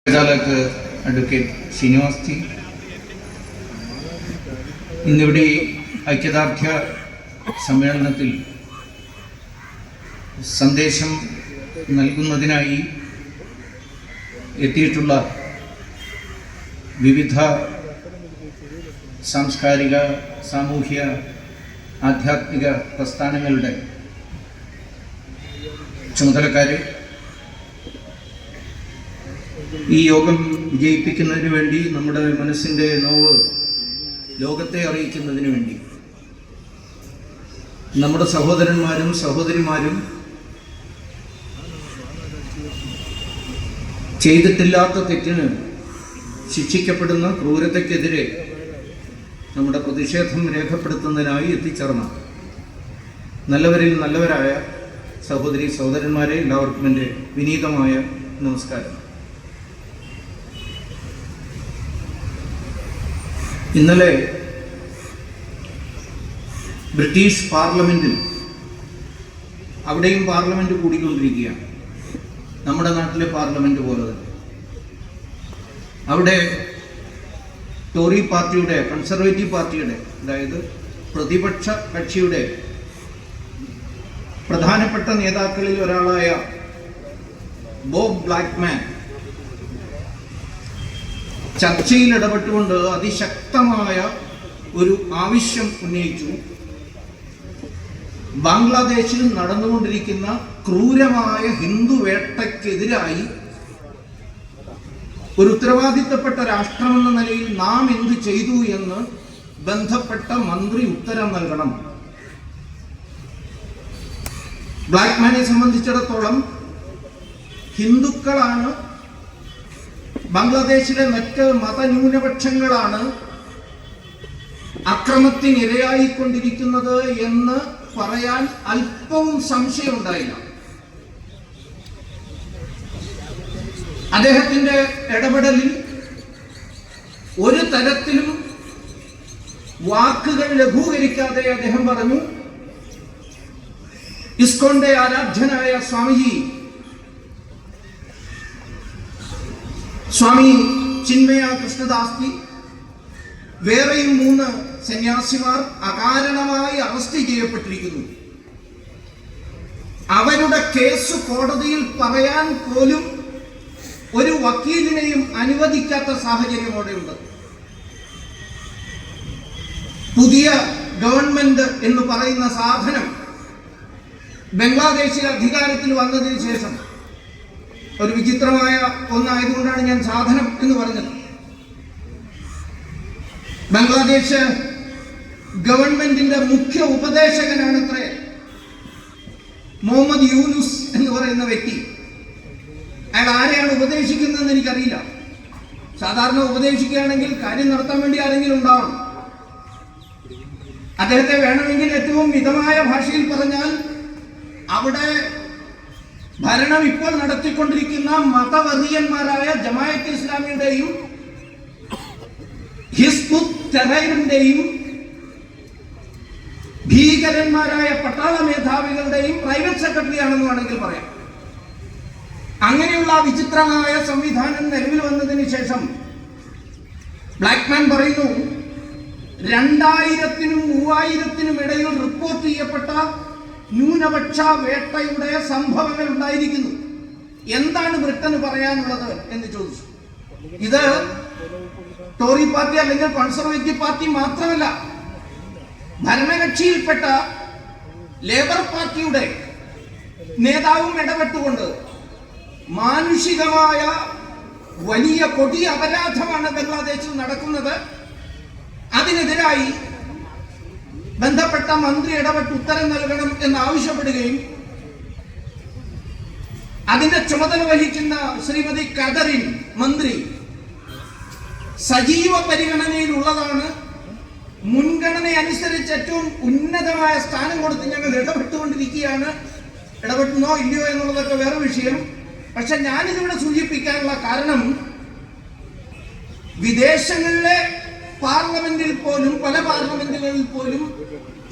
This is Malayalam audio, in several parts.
അഡ്വക്കേറ്റ് ശ്രീനിവാസ് ജി, ഇന്നിവിടെ ഐക്യദാർഢ്യ സമ്മേളനത്തിൽ സന്ദേശം നൽകുന്നതിനായി എത്തിയിട്ടുള്ള വിവിധ സാംസ്കാരിക, സാമൂഹ്യ, ആധ്യാത്മിക പ്രസ്ഥാനങ്ങളുടെ ചുമതലക്കാരെ, ഈ യോഗം വിജയിപ്പിക്കുന്നതിന് വേണ്ടി, നമ്മുടെ മനസ്സിൻ്റെ നോവ് ലോകത്തെ അറിയിക്കുന്നതിന് വേണ്ടി, നമ്മുടെ സഹോദരന്മാരും സഹോദരിമാരും ചെയ്തിട്ടില്ലാത്ത തെറ്റിന് ശിക്ഷിക്കപ്പെടുന്ന ക്രൂരതയ്ക്കെതിരെ നമ്മുടെ പ്രതിഷേധം രേഖപ്പെടുത്തുന്നതിനായി എത്തിച്ചേർന്ന നല്ലവരിൽ നല്ലവരായ സഹോദരി സഹോദരന്മാരെ, എല്ലാവർക്കും എൻ്റെ വിനീതമായ നമസ്കാരം. ഇന്നലെ ബ്രിട്ടീഷ് പാർലമെന്റിൽ, അവിടെയും പാർലമെന്റ് കൂടിക്കൊണ്ടിരിക്കുകയാണ്, നമ്മുടെ നാട്ടിലെ പാർലമെന്റ് പോലെ തന്നെ. അവിടെ ടോറി പാർട്ടിയുടെ, കൺസർവേറ്റീവ് പാർട്ടിയുടെ, അതായത് പ്രതിപക്ഷ കക്ഷിയുടെ പ്രധാനപ്പെട്ട നേതാക്കളിൽ ഒരാളായ ബോബ് ബ്ലാക്ക്മാൻ ചർച്ചയിൽ ഇടപെട്ടുകൊണ്ട് അതിശക്തമായ ഒരു ആവശ്യം ഉന്നയിച്ചു. ബംഗ്ലാദേശിൽ നടന്നുകൊണ്ടിരിക്കുന്ന ക്രൂരമായ ഹിന്ദു വേട്ടയ്ക്കെതിരായി ഒരു ഉത്തരവാദിത്തപ്പെട്ട രാഷ്ട്രമെന്ന നിലയിൽ നാം എന്ത് ചെയ്തു എന്ന് ബന്ധപ്പെട്ട മന്ത്രി ഉത്തരം നൽകണം. ബ്ലാക്ക്മാനെ സംബന്ധിച്ചിടത്തോളം ഹിന്ദുക്കളാണ്, ബംഗ്ലാദേശിലെ മറ്റ് മതന്യൂനപക്ഷങ്ങളാണ് അക്രമത്തിനിരയായിക്കൊണ്ടിരിക്കുന്നത് എന്ന് പറയാൻ അല്പവും സംശയമുണ്ടായില്ല. അദ്ദേഹത്തിന്റെ ഇടപെടലിൽ ഒരു തരത്തിലും വാക്കുകൾ ലഘൂകരിക്കാതെ അദ്ദേഹം പറഞ്ഞു, ഇസ്കോന്റെ ആരാധ്യനായ സ്വാമി ചിന്മയ കൃഷ്ണദാസ്, വേറെയും 3 സന്യാസിമാർ അകാരണമായി അറസ്റ്റ് ചെയ്യപ്പെട്ടിരിക്കുന്നു. അവരുടെ കേസ് കോടതിയിൽ പറയാൻ പോലും ഒരു വക്കീലിനെയും അനുവദിക്കാത്ത സാഹചര്യം അവിടെയുണ്ട്. പുതിയ ഗവൺമെന്റ് എന്ന് പറയുന്ന സാധനം ബംഗ്ലാദേശിൽ അധികാരത്തിൽ വന്നതിന് ശേഷം ഒരു വിചിത്രമായ ഒന്നായതുകൊണ്ടാണ് ഞാൻ സാധനം എന്ന് പറഞ്ഞത്. ബംഗ്ലാദേശ് ഗവൺമെന്റിന്റെ മുഖ്യ ഉപദേശകനാണത്രേ മുഹമ്മദ് യൂനുസ് എന്ന് പറയുന്ന വ്യക്തി. അയാൾ ആരെയാണ് ഉപദേശിക്കുന്നതെന്ന് എനിക്കറിയില്ല. സാധാരണ ഉപദേശിക്കുകയാണെങ്കിൽ കാര്യം നടത്താൻ വേണ്ടി ആരെങ്കിലും ഉണ്ടാവണം. അദ്ദേഹത്തെ വേണമെങ്കിൽ ഏറ്റവും മിതമായ ഭാഷയിൽ പറഞ്ഞാൽ, അവിടെ ഭരണം ഇപ്പോൾ നടത്തിക്കൊണ്ടിരിക്കുന്ന മതവർഗീയന്മാരായ ജമാഅത്തെ ഇസ്ലാമിയുടെയും ഹിസ്ബുത് തഹ്രീറിന്റെയും ഭീകരന്മാരായ പട്ടാള മേധാവികളുടെയും പ്രൈവറ്റ് സെക്രട്ടറി ആണെന്ന് വേണമെങ്കിൽ പറയാം. അങ്ങനെയുള്ള വിചിത്രമായ സംവിധാനം നിലവിൽ വന്നതിന് ശേഷം ബ്ലാക്ക്മാൻ പറയുന്നു, 2000-നും 3000-നും ഇടയിൽ റിപ്പോർട്ട് ചെയ്യപ്പെട്ട ന്യൂനപക്ഷ വേട്ടയുടെ സംഭവങ്ങൾ ഉണ്ടായിരിക്കുന്നു. എന്താണ് ബ്രിട്ടന് പറയാനുള്ളത് എന്ന് ചോദിച്ചു. ഇത് ടോറി പാർട്ടി അല്ലെങ്കിൽ കൺസർവേറ്റീവ് പാർട്ടി മാത്രമല്ല, ഭരണകക്ഷിയിൽപ്പെട്ട ലേബർ പാർട്ടിയുടെ നേതാവും ഇടപെട്ടുകൊണ്ട് മാനുഷികമായ വലിയ കൊടിയ അപരാധമാണ് ബംഗ്ലാദേശിൽ നടക്കുന്നത്. അതിനെതിരായി ബന്ധപ്പെട്ട മന്ത്രി ഇടപെട്ട് ഉത്തരം നൽകണം എന്നാവശ്യപ്പെടുകയും അതിന്റെ ചുമതല വഹിക്കുന്ന ശ്രീമതി കദറിൻ മന്ത്രി സജീവ പരിഗണനയിലുള്ളതാണ്, മുൻഗണന അനുസരിച്ച് ഏറ്റവും ഉന്നതമായ സ്ഥാനം കൊടുത്ത് ഞങ്ങൾ ഇടപെട്ടുകൊണ്ടിരിക്കുകയാണ്. ഇടപെട്ടുന്നോ ഇല്ലയോ എന്നുള്ളതൊക്കെ വേറെ വിഷയം. പക്ഷെ ഞാനിതിവിടെ സൂചിപ്പിക്കാനുള്ള കാരണം, വിദേശങ്ങളിലെ പാർലമെന്റിൽ പോലും, പല പാർലമെന്റുകളിൽ പോലും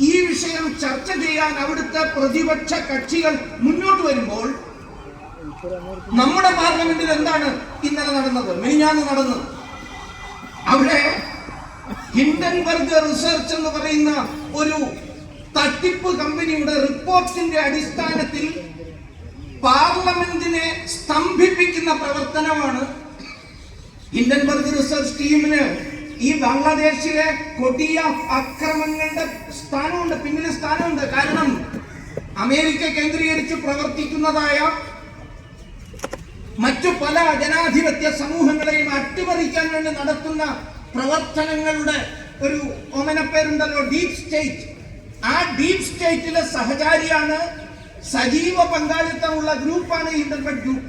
ഈ വിഷയം ചർച്ച ചെയ്യാൻ അവിടുത്തെ പ്രതിപക്ഷ കക്ഷികൾ മുന്നോട്ട് വരുമ്പോൾ നമ്മുടെ പാർലമെന്റിൽ എന്താണ് ഇന്നലെ നടന്നത്, മിനിഞ്ഞാന്ന് നടന്നത്? അവിടെ ഹിൻഡൻബർഗ് റിസർച്ച് എന്ന് പറയുന്ന ഒരു തട്ടിപ്പ് കമ്പനിയുടെ റിപ്പോർട്ടിന്റെ അടിസ്ഥാനത്തിൽ പാർലമെന്റിനെ സ്തംഭിപ്പിക്കുന്ന പ്രവർത്തനമാണ് ഹിൻഡൻബർഗ് റിസർച്ച് ടീമിന് ഈ ബംഗ്ലാദേശിലെ കൊടിയ അക്രമങ്ങളുടെ സ്ഥാനമുണ്ട്, പിന്നിൽ സ്ഥാനമുണ്ട്. കാരണം അമേരിക്ക കേന്ദ്രീകരിച്ച് പ്രവർത്തിക്കുന്നതായ മറ്റു പല ജനാധിപത്യ സമൂഹങ്ങളെയും അട്ടിമറിക്കാൻ വേണ്ടി നടത്തുന്ന പ്രവർത്തനങ്ങളുടെ ഒരു ഓമനപ്പേരുണ്ടല്ലോ, ഡീപ് സ്റ്റേറ്റ്. ആ ഡീപ് സ്റ്റേറ്റിലെ സഹചാരിയാണ്, സജീവ പങ്കാളിത്തമുള്ള ഗ്രൂപ്പാണ് ഹിൻഡൻബർഗ് ഗ്രൂപ്പ്.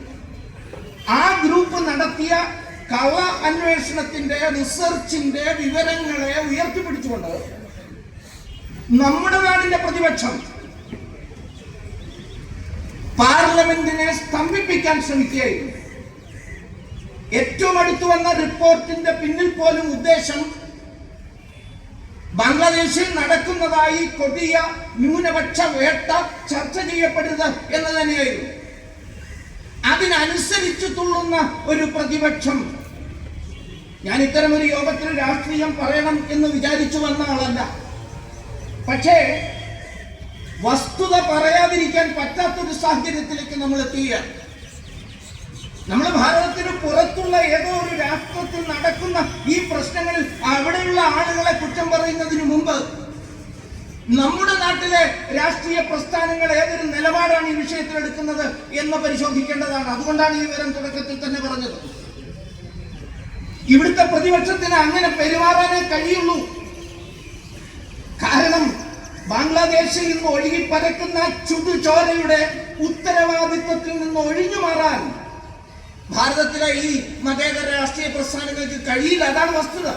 ആ ഗ്രൂപ്പ് നടത്തിയ കള അന്വേഷണത്തിന്റെ റിസർച്ചിന്റെ വിവരങ്ങളെ ഉയർത്തിപ്പിടിച്ചുകൊണ്ട് നമ്മുടെ നാടിന്റെ പ്രതിപക്ഷം പാർലമെന്റിനെ സ്തംഭിപ്പിക്കാൻ ശ്രമിക്കുകയായിരുന്നു. ഏറ്റവും അടുത്തു വന്ന റിപ്പോർട്ടിന്റെ പിന്നിൽ പോലും ഉദ്ദേശം ബംഗ്ലാദേശിൽ നടക്കുന്നതായി കൊടിയ ന്യൂനപക്ഷ വേട്ട ചർച്ച ചെയ്യപ്പെടരുത് എന്ന് തന്നെയായിരുന്നു. അതിനനുസരിച്ച് തുള്ളുന്ന ഒരു പ്രതിപക്ഷം. ഞാൻ ഇത്തരം ഒരു യോഗത്തിൽ രാഷ്ട്രീയം പറയണം എന്ന് വിചാരിച്ചു വന്ന ആളല്ല. പക്ഷേ വസ്തുത പറയാതിരിക്കാൻ പറ്റാത്തൊരു സാഹചര്യത്തിലേക്ക് നമ്മൾ എത്തുകയാണ്. നമ്മൾ ഭാരതത്തിന് പുറത്തുള്ള ഏതോ ഒരു രാഷ്ട്രത്തിൽ നടക്കുന്ന ഈ പ്രശ്നങ്ങളിൽ അവിടെയുള്ള ആളുകളെ കുറ്റം പറയുന്നതിന് മുമ്പ് നമ്മുടെ നാട്ടിലെ രാഷ്ട്രീയ പ്രസ്ഥാനങ്ങൾ ഏതൊരു നിലപാടാണ് ഈ വിഷയത്തിൽ എടുക്കുന്നത് എന്ന് പരിശോധിക്കേണ്ടതാണ്. അതുകൊണ്ടാണ് ഈ വിവരം തുടക്കത്തിൽ തന്നെ പറഞ്ഞത്. ഇവിടുത്തെ പ്രതിപക്ഷത്തിന് അങ്ങനെ പെരുമാറാനേ കഴിയുള്ളൂ. കാരണം ബംഗ്ലാദേശിൽ നിന്ന് ഒഴുകിപ്പരക്കുന്ന ചുടുചോരയുടെ ഉത്തരവാദിത്വത്തിൽ നിന്ന് ഒഴിഞ്ഞു മാറാൻ ഭാരതത്തിലെ ഈ മതേതര രാഷ്ട്രീയ പ്രസ്ഥാനങ്ങൾക്ക് കഴിയില്ല. അതാണ് വസ്തുത.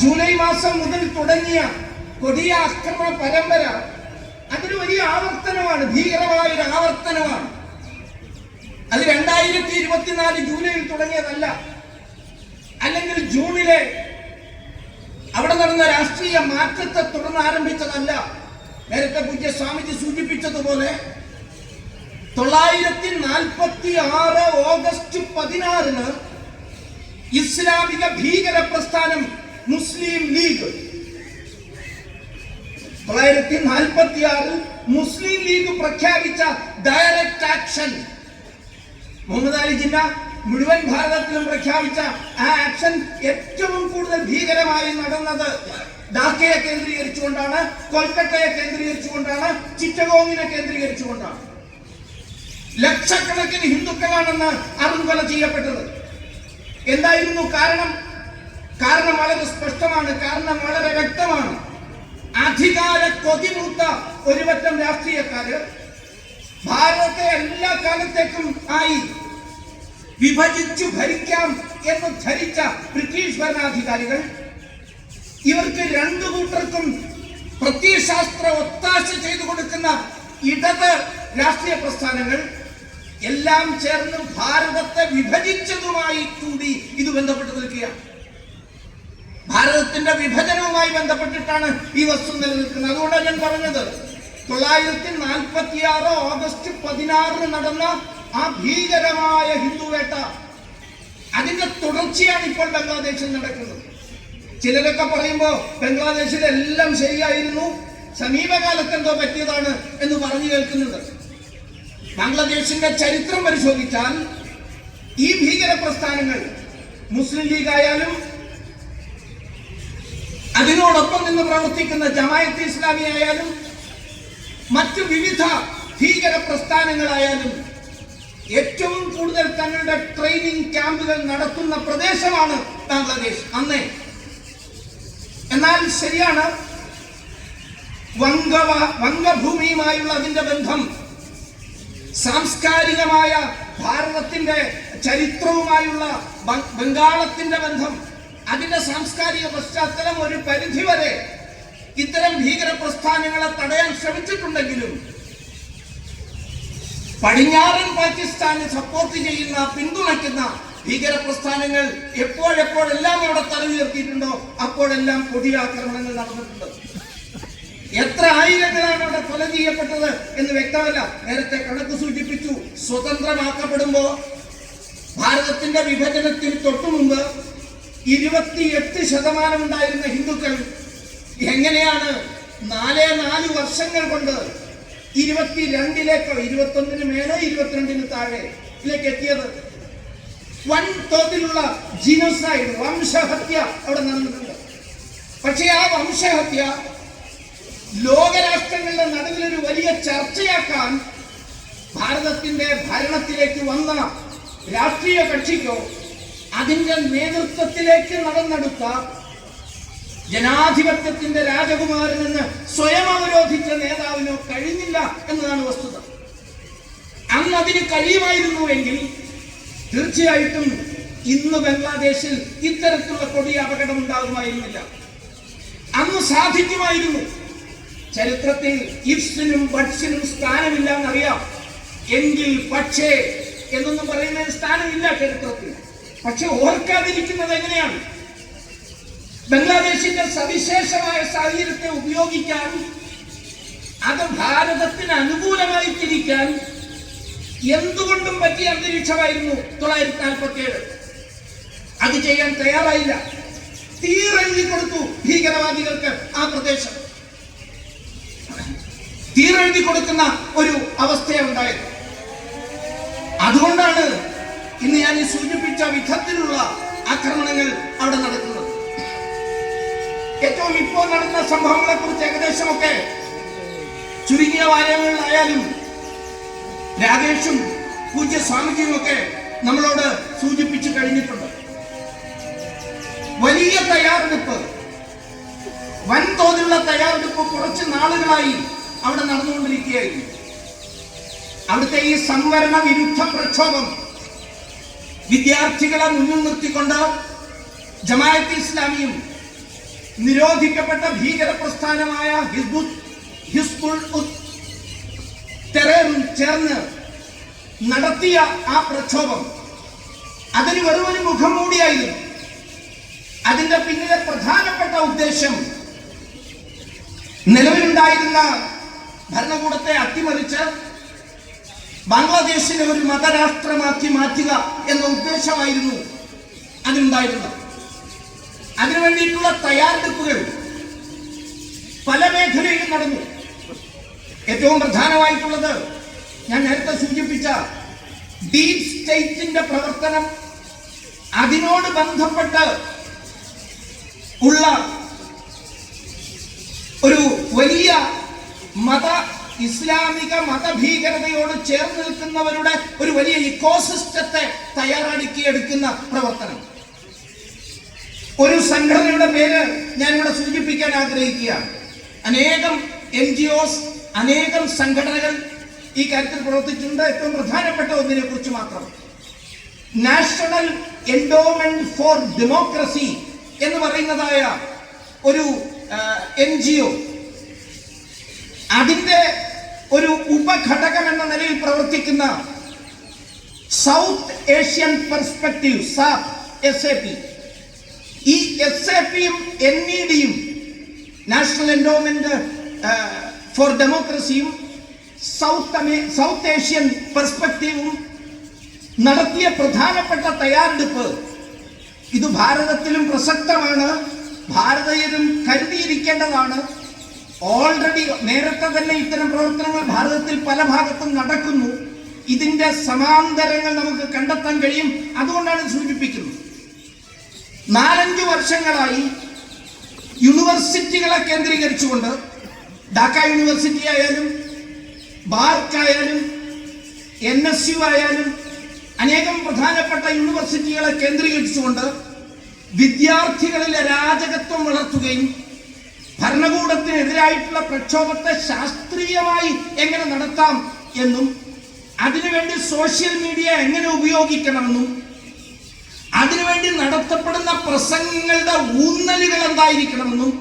ജൂലൈ മാസം മുതൽ തുടങ്ങിയ കൊടിയ അക്രമ പരമ്പര അതൊരു വലിയ ആവർത്തനമാണ്, ഭീകരമായ ഒരു ആവർത്തനമാണ്. അത് 2024 ജൂലൈയിൽ തുടങ്ങിയതല്ല, അല്ലെങ്കിൽ ജൂണിലെ അവിടെ നടന്ന രാഷ്ട്രീയ മാറ്റത്തെ തുടർന്ന് ആരംഭിച്ചതല്ല. നേരത്തെ പൂജ്യ സ്വാമിജി സൂചിപ്പിച്ചതുപോലെ 946 ഓഗസ്റ്റ് 16 ഇസ്ലാമിക ഭീകര പ്രസ്ഥാനം മുസ്ലിം ലീഗ് 946 മുസ്ലിം ലീഗ് പ്രഖ്യാപിച്ച ഡയറക്റ്റ് ആക്ഷൻ, മുഹമ്മദ് അലി ജിന്ന മുഴുവൻ ഭാരതത്തിലും പ്രഖ്യാപിച്ച ആ ആക്ഷൻ ഏറ്റവും കൂടുതൽ ഭീകരമായി നടന്നത് ഢാക്കയെ കേന്ദ്രീകരിച്ചുകൊണ്ടാണ്, കൊൽക്കത്തയെ കേന്ദ്രീകരിച്ചുകൊണ്ടാണ്, ചിറ്റഗോങ്ങിനെ കേന്ദ്രീകരിച്ചുകൊണ്ടാണ്. ലക്ഷക്കണക്കിന് ഹിന്ദുക്കളാണെന്ന് അറുകൊല ചെയ്യപ്പെട്ടത്. എന്തായിരുന്നു കാരണം? കാരണം വളരെ സ്പഷ്ടമാണ്, കാരണം വളരെ വ്യക്തമാണ്. അധികാര കൊതിമൂത്ത ഒരുപറ്റം രാഷ്ട്രീയക്കാര് ഭാരതത്തെ എല്ലാ കാലത്തേക്കും ആയി വിഭജിച്ചു ഭരിക്കാം എന്ന് ധരിച്ച ബ്രിട്ടീഷ് ഭരണാധികാരികൾ ഇവർക്ക് രണ്ടു കൂട്ടർക്കും പ്രത്യയശാസ്ത്ര ഒത്താശ ചെയ്തു കൊടുക്കുന്ന ഇടത് രാഷ്ട്രീയ പ്രസ്ഥാനങ്ങൾ എല്ലാം ചേർന്ന് ഭാരതത്തെ വിഭജിച്ചതുമായി കൂടി ഇത് ബന്ധപ്പെട്ട് നിൽക്കുകയാണ്. ഭാരതത്തിന്റെ വിഭജനവുമായി ബന്ധപ്പെട്ടിട്ടാണ് ഈ വസ്തു നിലനിൽക്കുന്നത്. അതുകൊണ്ടാണ് ഞാൻ പറഞ്ഞത് 946 ഓഗസ്റ്റ് 16 നടന്ന ആ ഭീകരമായ ഹിന്ദുവേട്ട, അതിന്റെ തുടർച്ചയാണ് ഇപ്പോൾ ബംഗ്ലാദേശിൽ നടക്കുന്നത്. ചിലരൊക്കെ പറയുമ്പോ ബംഗ്ലാദേശിൽ എല്ലാം ശരിയായിരുന്നു, സമീപകാലത്ത് എന്തോ പറ്റിയതാണ് എന്ന് പറഞ്ഞു കേൾക്കുന്നുണ്ട്. ബംഗ്ലാദേശിന്റെ ചരിത്രം പരിശോധിച്ചാൽ ഈ ഭീകര പ്രസ്ഥാനങ്ങൾ മുസ്ലിം ലീഗ് ആയാലും അതിനോടൊപ്പം നിന്ന് പ്രവർത്തിക്കുന്ന ജമാഅത്ത് ഇസ്ലാമി ആയാലും മറ്റു വിവിധ ഭീകര പ്രസ്ഥാനങ്ങളായാലും ഏറ്റവും കൂടുതൽ തങ്ങളുടെ ട്രെയിനിങ് ക്യാമ്പുകൾ നടത്തുന്ന പ്രദേശമാണ് ബംഗ്ലാദേശ് അന്നേ. എന്നാൽ ശരിയാണ്, വംഗഭൂമിയുമായുള്ള അതിന്റെ ബന്ധം, സാംസ്കാരികമായ ഭാരതത്തിന്റെ ചരിത്രവുമായുള്ള ബംഗാളത്തിന്റെ ബന്ധം, അതിന്റെ സാംസ്കാരിക പശ്ചാത്തലം ഒരു പരിധിവരെ ഇത്തരം ഭീകര പ്രസ്ഥാനങ്ങളെ തടയാൻ ശ്രമിച്ചിട്ടുണ്ടെങ്കിലും പടിഞ്ഞാറൻ പാകിസ്ഥാനെ സപ്പോർട്ട് ചെയ്യുന്ന, പിന്തുണയ്ക്കുന്ന ഭീകര പ്രസ്ഥാനങ്ങൾ എപ്പോഴെപ്പോഴെല്ലാം അവിടെ തല ഉയർത്തിയിട്ടുണ്ടോ അപ്പോഴെല്ലാം കൊടിയ ആക്രമണങ്ങൾ നടന്നിട്ടുണ്ട്. എത്ര ആയിരങ്ങളാണ് അവിടെ കൊല ചെയ്യപ്പെട്ടത് എന്ന് വ്യക്തമല്ല. നേരത്തെ കണക്ക് സൂചിപ്പിച്ചു. സ്വതന്ത്രമാക്കപ്പെടുമ്പോ ഭാരതത്തിന്റെ വിഭജനത്തിന് തൊട്ടു മുമ്പ് 28% ഉണ്ടായിരുന്ന ഹിന്ദുക്കൾ എങ്ങനെയാണ് 4 വർഷങ്ങൾ കൊണ്ട് 22-ലേക്കോ 21-ന് മേലെ 22-ന് താഴെയിലേക്ക് എത്തിയത്? വൻ തോതിലുള്ള ജീനോസൈഡ്, വംശഹത്യ അവിടെ നടന്നിട്ടുണ്ട്. പക്ഷേ ആ വംശഹത്യ ലോകരാഷ്ട്രങ്ങളുടെ നടുവിലൊരു വലിയ ചർച്ചയാക്കാൻ ഭാരതത്തിന്റെ ഭരണത്തിലേക്ക് വന്ന രാഷ്ട്രീയ കക്ഷിക്കോ അതിന്റെ നേതൃത്വത്തിലേക്ക് നടന്നെടുത്ത ജനാധിപത്യത്തിന്റെ രാജകുമാരനെന്ന് സ്വയം അവരോധിച്ച നേതാവിനോ കഴിഞ്ഞില്ല എന്നതാണ് വസ്തുത. അന്ന് അതിന് കഴിയുമായിരുന്നുവെങ്കിൽ തീർച്ചയായിട്ടും ഇന്ന് ബംഗ്ലാദേശിൽ ഇത്തരത്തിലുള്ള കൊടിയ അപകടം ഉണ്ടാകുമായിരുന്നില്ല. അന്ന് സാധിക്കുമായിരുന്നു. ചരിത്രത്തിൽ ഇഫ്സിനും ബട്ട്സിനും സ്ഥാനമില്ല എന്നറിയാം. എങ്കിൽ പക്ഷേ എന്നൊന്നും പറയുന്നതിന് സ്ഥാനമില്ല ചരിത്രത്തിൽ. പക്ഷെ ഓർക്കാതിരിക്കുന്നത് എങ്ങനെയാണ്? ബംഗ്ലാദേശിന്റെ സവിശേഷമായ സാഹചര്യത്തെ ഉപയോഗിക്കാൻ, അത് ഭാരതത്തിന് അനുകൂലമായി തിരിക്കാൻ എന്തുകൊണ്ടും പറ്റിയ അന്തരീക്ഷമായിരുന്നു 1947. അത് ചെയ്യാൻ തയ്യാറായില്ല. തീരെഴുതി കൊടുത്തു ഭീകരവാദികൾക്ക് ആ പ്രദേശം. തീരെഴുതി കൊടുക്കുന്ന ഒരു അവസ്ഥയുണ്ടായത്. അതുകൊണ്ടാണ് ഇന്ന് ഞാൻ ഈ സൂചിപ്പിച്ച വിധത്തിലുള്ള ആക്രമണങ്ങൾ അവിടെ നടക്കുന്നത്. ഏറ്റവും ഇപ്പോൾ നടന്ന സംഭവങ്ങളെ കുറിച്ച് ഏകദേശമൊക്കെ ചുരുങ്ങിയ വായനകളിലായാലും രാകേഷും പൂജ്യ സ്വാമിജിയും ഒക്കെ നമ്മളോട് സൂചിപ്പിച്ചു കഴിഞ്ഞിട്ടുണ്ട്. വലിയ തയ്യാറെടുപ്പ്, വൻതോതിലുള്ള തയ്യാറെടുപ്പ് കുറച്ച് നാളുകളായി അവിടെ നടന്നുകൊണ്ടിരിക്കുകയായിരുന്നു. അവിടുത്തെ ഈ സംവരണ വിരുദ്ധ പ്രക്ഷോഭം വിദ്യാർത്ഥികളെ മുന്നിൽ നിർത്തിക്കൊണ്ട് ജമാഅത്ത് ഇസ്ലാമിയും നിരോധിക്കപ്പെട്ട ഭീകര പ്രസ്ഥാനമായ ഹിസ്ബുൾ തെഹ്രീറും ചേർന്ന് നടത്തിയ ആ പ്രക്ഷോഭം അതിന് വെറുമൊരു മുഖംമൂടിയായിരുന്നു. അതിന്റെ പിന്നിലെ പ്രധാനപ്പെട്ട ഉദ്ദേശം നിലവിലുണ്ടായിരുന്ന ഭരണകൂടത്തെ അട്ടിമറിച്ച് ബംഗ്ലാദേശിനെ ഒരു മതരാഷ്ട്രമാക്കി മാറ്റുക എന്ന ഉദ്ദേശമായിരുന്നു അതിനുണ്ടായിരുന്നത്. അതിനുവേണ്ടിയിട്ടുള്ള തയ്യാറെടുപ്പുകൾ പല മേഖലയിലും നടന്നു. ഏറ്റവും പ്രധാനമായിട്ടുള്ളത് ഞാൻ നേരത്തെ സൂചിപ്പിച്ച ഡീപ് സ്റ്റേറ്റിന്റെ പ്രവർത്തനം, അതിനോട് ബന്ധപ്പെട്ട് ഉള്ള ഒരു വലിയ ഇസ്ലാമിക മതഭീകരതയോട് ചേർന്ന് നിൽക്കുന്നവരുടെ ഒരു വലിയ ഇക്കോസിസ്റ്റത്തെ തയ്യാറാക്കിയെടുക്കുന്ന പ്രവർത്തനം. ഒരു സംഘടനയുടെ പേര് ഞാൻ ഇവിടെ സൂചിപ്പിക്കാൻ ആഗ്രഹിക്കുകയാണ്. അനേകം NGOs, അനേകം സംഘടനകൾ ഈ കാര്യത്തിൽ പ്രവർത്തിച്ചിട്ടുണ്ട്. ഏറ്റവും പ്രധാനപ്പെട്ട ഒന്നിനെ കുറിച്ച് മാത്രം, നാഷണൽ എൻഡോമെന്റ് ഫോർ ഡെമോക്രസി എന്ന് പറയുന്നതായ ഒരു NGO, അതിന്റെ ഒരു ഉപഘടകം എന്ന നിലയിൽ പ്രവർത്തിക്കുന്ന സൗത്ത് ഏഷ്യൻ പെർസ്പെക്റ്റീവ് SAP. ഈ SAPയും NEDയും നാഷണൽ എൻഡോമെന്റ് ഫോർ ഡെമോക്രസിയും സൗത്ത് ഏഷ്യൻ പെർസ്പെക്റ്റീവും നടത്തിയ പ്രധാനപ്പെട്ട തയ്യാറെടുപ്പ് ഇത് ഭാരതത്തിലും പ്രസക്തമാണ്, ഭാരതീയരും കരുതിയിരിക്കേണ്ടതാണ്. ഓൾറെഡി നേരത്തെ തന്നെ ഇത്തരം പ്രവർത്തനങ്ങൾ ഭാരതത്തിൽ പല ഭാഗത്തും നടക്കുന്നു. ഇതിന്റെ സമാന്തരങ്ങൾ നമുക്ക് കണ്ടെത്താൻ കഴിയും. അതുകൊണ്ടാണ് സൂചിപ്പിക്കുന്നത്. 4-5 വർഷങ്ങളായി യൂണിവേഴ്സിറ്റികളെ കേന്ദ്രീകരിച്ചുകൊണ്ട്, ഢാക്ക യൂണിവേഴ്സിറ്റി ആയാലും ബാർക്ക് ആയാലും NSU ആയാലും അനേകം പ്രധാനപ്പെട്ട യൂണിവേഴ്സിറ്റികളെ കേന്ദ്രീകരിച്ചുകൊണ്ട് വിദ്യാർത്ഥികളിലെ അരാജകത്വം വളർത്തുകയും ഭരണകൂടത്തിനെതിരായിട്ടുള്ള പ്രക്ഷോഭത്തെ ശാസ്ത്രീയമായി എങ്ങനെ നടത്താം എന്നും അതിനുവേണ്ടി സോഷ്യൽ മീഡിയ എങ്ങനെ ഉപയോഗിക്കണമെന്നും അതിനുവേണ്ടി നടത്തപ്പെടുന്ന പ്രസംഗങ്ങളുടെ ഊന്നലുകൾ എന്തായിരിക്കണമെന്നും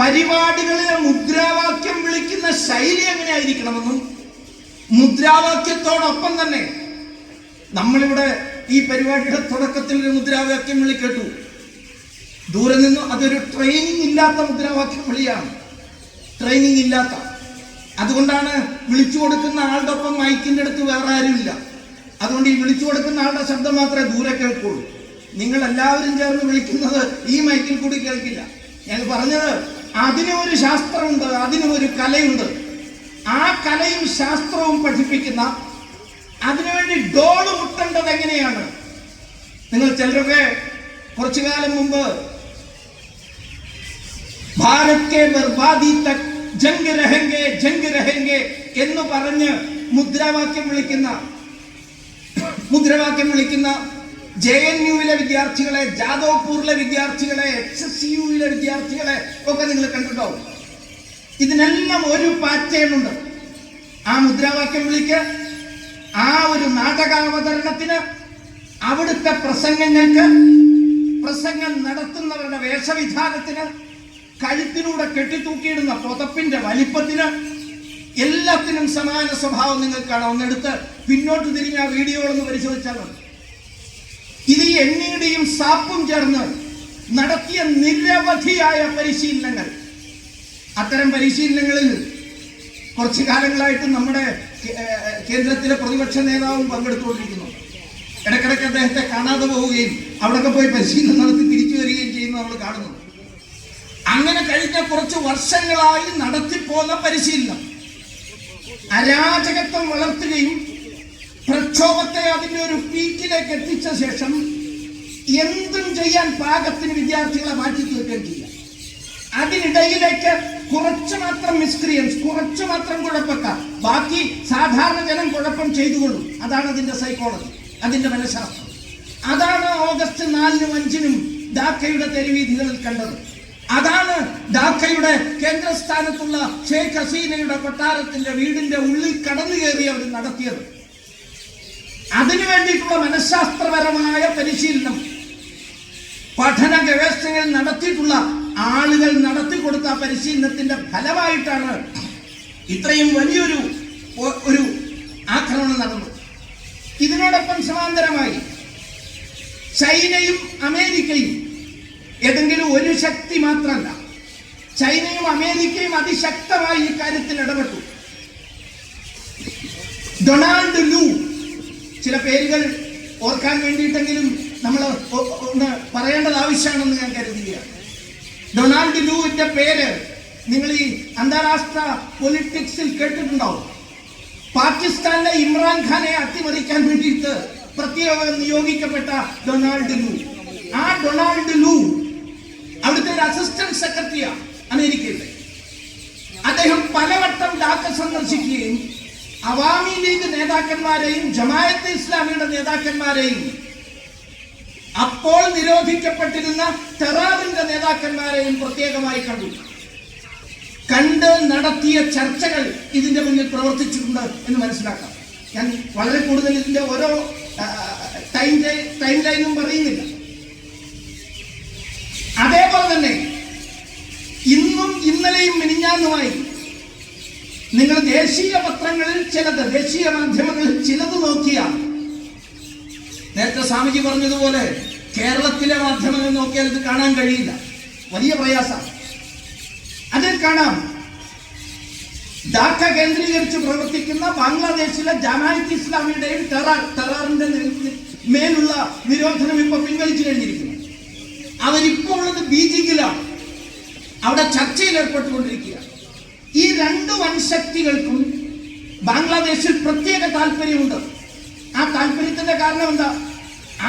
പരിപാടികളിലെ മുദ്രാവാക്യം വിളിക്കുന്ന ശൈലി എങ്ങനെയായിരിക്കണമെന്നും മുദ്രാവാക്യത്തോടൊപ്പം തന്നെ നമ്മളിവിടെ ഈ പരിപാടിയുടെ തുടക്കത്തിൽ ഒരു മുദ്രാവാക്യം വിളി കേട്ടു. ദൂരെ നിന്നും അതൊരു ട്രെയിനിങ് ഇല്ലാത്ത മുദ്രാവാക്യം വിളിയാണ്. ട്രെയിനിങ് ഇല്ലാത്ത. അതുകൊണ്ടാണ് വിളിച്ചു കൊടുക്കുന്ന ആളുടെ ഒപ്പം മൈക്കിന്റെ അടുത്ത് വേറെ ആരുമില്ല. അതുകൊണ്ട് ഈ വിളിച്ചു കൊടുക്കുന്ന ആളുടെ ശബ്ദം മാത്രമേ ദൂരെ കേൾക്കുള്ളൂ. നിങ്ങൾ എല്ലാവരും ചേർന്ന് വിളിക്കുന്നത് ഈ മൈക്കിൽ കൂടി കേൾക്കില്ല. ഞാൻ പറഞ്ഞത് അതിനൊരു ശാസ്ത്രമുണ്ട്, അതിനൊരു കലയുണ്ട്. ആ കലയും ശാസ്ത്രവും പഠിപ്പിക്കുന്ന, അതിനുവേണ്ടി ഡോള് മുട്ടേണ്ടത് എങ്ങനെയാണ്. നിങ്ങൾ ചിലരൊക്കെ കുറച്ചു കാലം മുമ്പ് ഭാരത് കെ ബർബാദി തക് ജംഗ് രഹെങ്കെ എന്ന് പറഞ്ഞ് മുദ്രാവാക്യം വിളിക്കുന്ന JNUവിലെ വിദ്യാർത്ഥികളെ, ജാദവ്പൂരിലെ വിദ്യാർത്ഥികളെ, HSUവിലെ വിദ്യാർത്ഥികളെ ഒക്കെ നിങ്ങൾ കണ്ടിട്ടുണ്ടാവും. ഇതിനെല്ലാം ഒരു പാറ്റേൺ ഉണ്ട്. ആ മുദ്രാവാക്യം വിളിക്ക്, ആ ഒരു നാടകാവതരണത്തിന്, അവിടുത്തെ പ്രസംഗങ്ങൾക്ക്, പ്രസംഗം നടത്തുന്നവരുടെ വേഷവിധാനത്തിന്, കഴുത്തിലൂടെ കെട്ടിത്തൂക്കിയിടുന്ന പുതപ്പിന്റെ വലിപ്പത്തിന്, എല്ലാത്തിനും സമാന സ്വഭാവം നിങ്ങൾക്ക് കാണാം. ഒന്നെടുത്ത് പിന്നോട്ട് തിരിഞ്ഞ ആ വീഡിയോകളൊന്ന് പരിശോധിച്ചാൽ മതി. ഇത് എണ്ണയുടെയും സാപ്പും ചേർന്ന് നടത്തിയ നിരവധിയായ പരിശീലനങ്ങൾ. അത്തരം പരിശീലനങ്ങളിൽ കുറച്ചു കാലങ്ങളായിട്ട് നമ്മുടെ കേന്ദ്രത്തിലെ പ്രതിപക്ഷ നേതാവും പങ്കെടുത്തുകൊണ്ടിരിക്കുന്നു. ഇടയ്ക്കിടയ്ക്ക് അദ്ദേഹത്തെ കാണാതെ പോവുകയും അവിടെയൊക്കെ പോയി പരിശീലനം നടത്തി തിരിച്ചു വരികയും ചെയ്യുന്നത് നമ്മൾ കാണുന്നു. അങ്ങനെ കഴിഞ്ഞ കുറച്ച് വർഷങ്ങളായി നടത്തിപ്പോന്ന പരിശീലനം അരാജകത്വം വളർത്തുകയും പ്രക്ഷോഭത്തെ അതിന്റെ ഒരു പീക്കിലേക്ക് എത്തിച്ച ശേഷം എന്തും ചെയ്യാൻ പാകത്തിന് വിദ്യാർത്ഥികളെ മാറ്റി തീർക്കുകയും ചെയ്യാം. അതിനിടയിലേക്ക് കുറച്ചു മാത്രം മിസ്ക്രിയൻസ്, കുറച്ചു മാത്രം കുഴപ്പക്കാർ, ബാക്കി സാധാരണ ജനം കുഴപ്പം ചെയ്തുകൊള്ളും. അതാണ് അതിന്റെ സൈക്കോളജി, അതിന്റെ മനഃശാസ്ത്രം. അതാണ് ഓഗസ്റ്റ് 4-നും 5-നും ധാക്കയുടെ തെരുവീഥികളിൽ കണ്ടത്. അതാണ് ധാക്കയുടെ കേന്ദ്രസ്ഥാനത്തുള്ള ഷെയ്ഖ് ഹസീനയുടെ കൊട്ടാരത്തിന്റെ വീടിന്റെ ഉള്ളിൽ കടന്നു കയറി അവർ നടത്തിയത്. അതിനു വേണ്ടിയിട്ടുള്ള മനഃശാസ്ത്രപരമായ പരിശീലനം പഠന ഗവേഷണങ്ങൾ നടത്തിയിട്ടുള്ള ആളുകൾ നടത്തിക്കൊടുത്ത പരിശീലനത്തിന്റെ ഫലമായിട്ടാണ് ഇത്രയും വലിയൊരു ആക്രമണം നടന്നത്. ഇതിനോടൊപ്പം സമാന്തരമായി ചൈനയും അമേരിക്കയും ഏതെങ്കിലും ഒരു ശക്തി മാത്രമല്ല, ചൈനയും അമേരിക്കയും അതിശക്തമായി ഈ കാര്യത്തിൽ ഇടപെട്ടു. ഡൊണാൾഡ് ലൂ, ചില പേരുകൾ ഓർക്കാൻ വേണ്ടിയിട്ടെങ്കിലും നമ്മൾ ഒന്ന് പറയേണ്ടത് ആവശ്യമാണെന്ന് ഞാൻ കരുതുകയാണ്. ഡൊണാൾഡ് ലൂവിന്റെ പേര് നിങ്ങൾ ഈ അന്താരാഷ്ട്ര പൊളിറ്റിക്സിൽ കേട്ടിട്ടുണ്ടാവും. പാകിസ്ഥാനിലെ ഇമ്രാൻഖാനെ അട്ടിമറിക്കാൻ വേണ്ടിയിട്ട് പ്രത്യേകം നിയോഗിക്കപ്പെട്ട ഡൊണാൾഡ് ലൂ. ആ ഡൊണാൾഡ് ലൂ അവിടുത്തെ ഒരു അസിസ്റ്റന്റ് സെക്രട്ടറിയാണ് അമേരിക്കയിലെ. അദ്ദേഹം പലവട്ടം ധാക്ക സന്ദർശിക്കുകയും അവാമി ലീഗ് നേതാക്കന്മാരെയും ജമാഅത്തെ ഇസ്ലാമിയുടെ നേതാക്കന്മാരെയും അപ്പോൾ നിരോധിക്കപ്പെട്ടിരുന്ന ടെറാറിന്റെ നേതാക്കന്മാരെയും പ്രത്യേകമായി കണ്ട് നടത്തിയ ചർച്ചകൾ ഇതിന്റെ മുന്നിൽ പ്രവർത്തിച്ചിട്ടുണ്ട് എന്ന് മനസ്സിലാക്കാം. ഞാൻ വളരെ കൂടുതൽ ഇതിന്റെ ഓരോ ടൈം ലൈനും പറയുന്നില്ല. അതേപോലെ തന്നെ ഇന്നും ഇന്നലെയും മിനിഞ്ഞാന്നുമായി നിങ്ങൾ ദേശീയ പത്രങ്ങളിൽ ചിലത്, ദേശീയ മാധ്യമങ്ങളിൽ ചിലത് നോക്കിയാൽ, നേരത്തെ സ്വാമിജി പറഞ്ഞതുപോലെ കേരളത്തിലെ മാധ്യമങ്ങൾ നോക്കിയാൽ ഇത് കാണാൻ കഴിയില്ല, വലിയ പ്രയാസമാണ്. അതിൽ കാണാം ധാക്ക കേന്ദ്രീകരിച്ച് പ്രവർത്തിക്കുന്ന ബാംഗ്ലാദേശിലെ ജമാഅത്ത് ഇസ്ലാമിയുടെയും ടെറാറിന്റെ മേലുള്ള നിരോധനം ഇപ്പൊ പിൻവലിച്ചു കഴിഞ്ഞിരിക്കുന്നു. അവരിപ്പോൾ ഉള്ളത് ബീജിംഗിലാണ്, അവിടെ ചർച്ചയിൽ ഏർപ്പെട്ടുകൊണ്ടിരിക്കുക. ഈ രണ്ട് വൻശക്തികൾക്കും ബാംഗ്ലാദേശിൽ പ്രത്യേക താല്പര്യമുണ്ട്. ആ താല്പര്യത്തിന്റെ കാരണം എന്താ?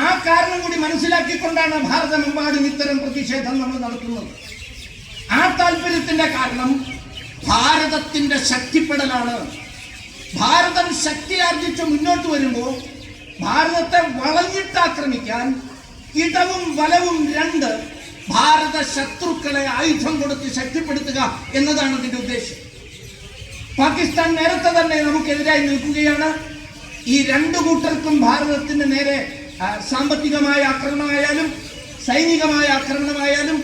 ആ കാരണം കൂടി മനസ്സിലാക്കിക്കൊണ്ടാണ് ഭാരതമെമ്പാടും ഇത്തരം പ്രതിഷേധം നമ്മൾ നടത്തുന്നത്. ആ താല്പര്യത്തിന്റെ കാരണം ഭാരതത്തിന്റെ ശക്തിപ്പെടലാണ്. ഭാരതം ശക്തിയാർജിച്ച് മുന്നോട്ട് വരുമ്പോൾ ഭാരതത്തെ വളഞ്ഞിട്ട് ആക്രമിക്കാൻ ഇടവും വലവും രണ്ട് ഭാരത ശത്രുക്കളെ ആയുധം കൊടുത്ത് ശക്തിപ്പെടുത്തുക എന്നതാണ് അതിന്റെ ഉദ്ദേശം. പാകിസ്ഥാൻ നേരത്തെ തന്നെ നമുക്കെതിരായി നിൽക്കുകയാണ്. ഈ രണ്ടു കൂട്ടർക്കും ഭാരതത്തിന് നേരെ സാമ്പത്തികമായ ആക്രമണമായാലും സൈനികമായ ആക്രമണമായാലും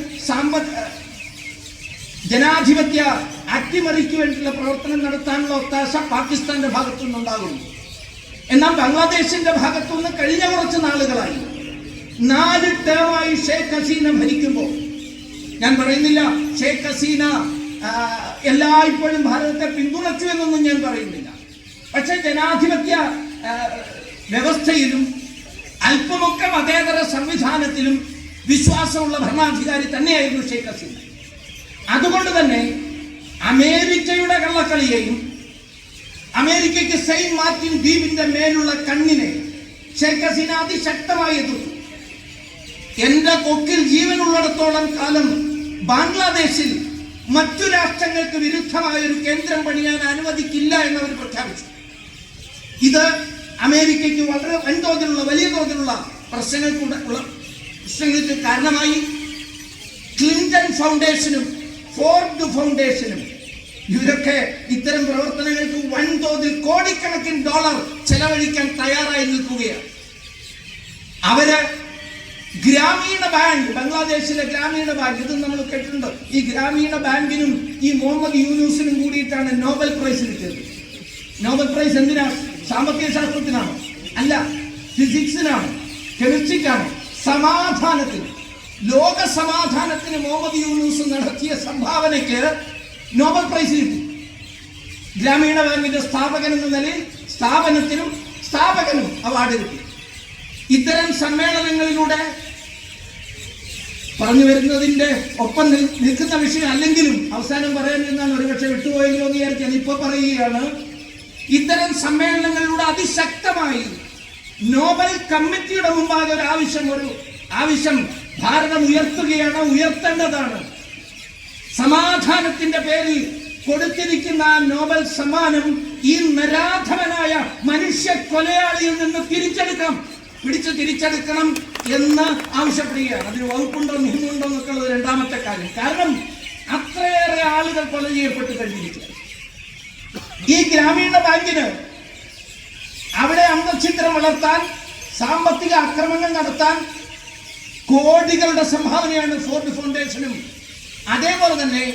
ജനാധിപത്യ അട്ടിമറിക്ക് വേണ്ടിയുള്ള പ്രവർത്തനം നടത്താനുള്ള ഒത്താശ പാകിസ്ഥാന്റെ ഭാഗത്തുനിന്നുണ്ടാകുന്നു. എന്നാൽ ബംഗ്ലാദേശിന്റെ ഭാഗത്തുനിന്ന് കഴിഞ്ഞ കുറച്ച് നാളുകളായി 4 ടേമായി ഷെയ്ഖ് ഹസീന ഭരിക്കുമ്പോൾ, ഞാൻ പറയുന്നില്ല ഷെയ്ഖ് ഹസീന എല്ലായ്പ്പോഴും ഭാരതത്തെ പിന്തുണച്ചു എന്നൊന്നും ഞാൻ പറയുന്നില്ല. പക്ഷെ ജനാധിപത്യ വ്യവസ്ഥയിലും അല്പമൊക്കെ മതേതര സംവിധാനത്തിലും വിശ്വാസമുള്ള ഭരണാധികാരി തന്നെയായിരുന്നു ഷെയ്ഖ് ഹസീന. അതുകൊണ്ട് തന്നെ അമേരിക്കയുടെ കള്ളക്കളിയെയും അമേരിക്കയ്ക്ക് സെയിന്റ് മാർട്ടിൻ ദ്വീപിന്റെ മേലുള്ള കണ്ണിനെ ഷെയ്ഖ് ഹസീന അതിശക്തമായി എതിർത്തു. എന്റെ കൊക്കിൽ ജീവനുള്ളിടത്തോളം കാലം ബാംഗ്ലാദേശിൽ മറ്റു രാഷ്ട്രങ്ങൾക്ക് വിരുദ്ധമായ ഒരു കേന്ദ്രം പണിയാൻ അനുവദിക്കില്ല എന്നവർ പ്രഖ്യാപിച്ചു. ഇത് അമേരിക്കയ്ക്ക് വളരെ വൻതോതിലുള്ള വലിയ തോതിലുള്ള പ്രശ്നങ്ങൾക്ക് കാരണമായി. ക്ലിന്റൺ ഫൗണ്ടേഷനും ഫോർഡ് ഫൗണ്ടേഷനും ഇവരൊക്കെ ഇത്തരം പ്രവർത്തനങ്ങൾക്ക് വൻതോതിൽ കോടിക്കണക്കിന് ഡോളർ ചെലവഴിക്കാൻ തയ്യാറായി നിൽക്കുകയാണ്. അവര് ഗ്രാമീണ ബാങ്ക്, ബംഗ്ലാദേശിലെ ഗ്രാമീണ ബാങ്ക്, ഇത് നമ്മൾ കേട്ടിട്ടുണ്ട്. ഈ ഗ്രാമീണ ബാങ്കിനും ഈ മുഹമ്മദ് യൂനൂസിനും കൂടിയിട്ടാണ് നോബൽ പ്രൈസ് കിട്ടിയത്. നോബൽ പ്രൈസ് എന്തിനാണ്? സാമ്പത്തിക ശാസ്ത്രത്തിനാണോ? അല്ല, ഫിസിക്സിനാണ്, കെമിസ്ട്രിക്കാണ്, സമാധാനത്തിന്, ലോക സമാധാനത്തിന് മുഹമ്മദ് യൂനൂസ് നടത്തിയ സംഭാവനയ്ക്ക് നോബൽ പ്രൈസ് കിട്ടി. ഗ്രാമീണ ബാങ്കിന്റെ സ്ഥാപകൻ എന്ന നിലയിൽ സ്ഥാപകനും അവാർഡ് കിട്ടി. ഇത്തരം സമ്മേളനങ്ങളിലൂടെ പറഞ്ഞു വരുന്നതിന്റെ ഒപ്പം നിൽക്കുന്ന വിഷയം അല്ലെങ്കിലും അവസാനം പറയാൻ നിന്നാണ് ഒരുപക്ഷെ വിട്ടുപോയെങ്കിലോ എന്ന് വിചാരിച്ചാൽ ഇപ്പൊ പറയുകയാണ്. ഇത്തരം സമ്മേളനങ്ങളിലൂടെ അതിശക്തമായി നോബൽ കമ്മിറ്റിയുടെ മുമ്പാകെ ഒരു ആവശ്യം ഭാരതം ഉയർത്തേണ്ടതാണ്. സമാധാനത്തിന്റെ പേരിൽ കൊടുത്തിരിക്കുന്ന ആ നോബൽ സമ്മാനം ഈ നരാധമനായ മനുഷ്യ കൊലയാളിയിൽ നിന്ന് തിരിച്ചെടുക്കണം എന്ന് ആവശ്യപ്പെടുകയാണ്. അതിന് വകുപ്പുണ്ടോ നിയമമുണ്ടോ എന്നൊക്കെ ഉള്ളത് രണ്ടാമത്തെ കാര്യം. കാരണം അത്രയേറെ ആളുകൾ കൊല ചെയ്യപ്പെട്ട് കഴിഞ്ഞിരിക്കുക. ഈ ഗ്രാമീണ ബാങ്കിന് അവിടെ അന്തഛിദ്രം വളർത്താൻ, സാമ്പത്തിക അക്രമങ്ങൾ നടത്താൻ കോടികളുടെ സംഭാവനയാണ് ഫോർഡ് ഫൗണ്ടേഷനും അതേപോലെ തന്നെ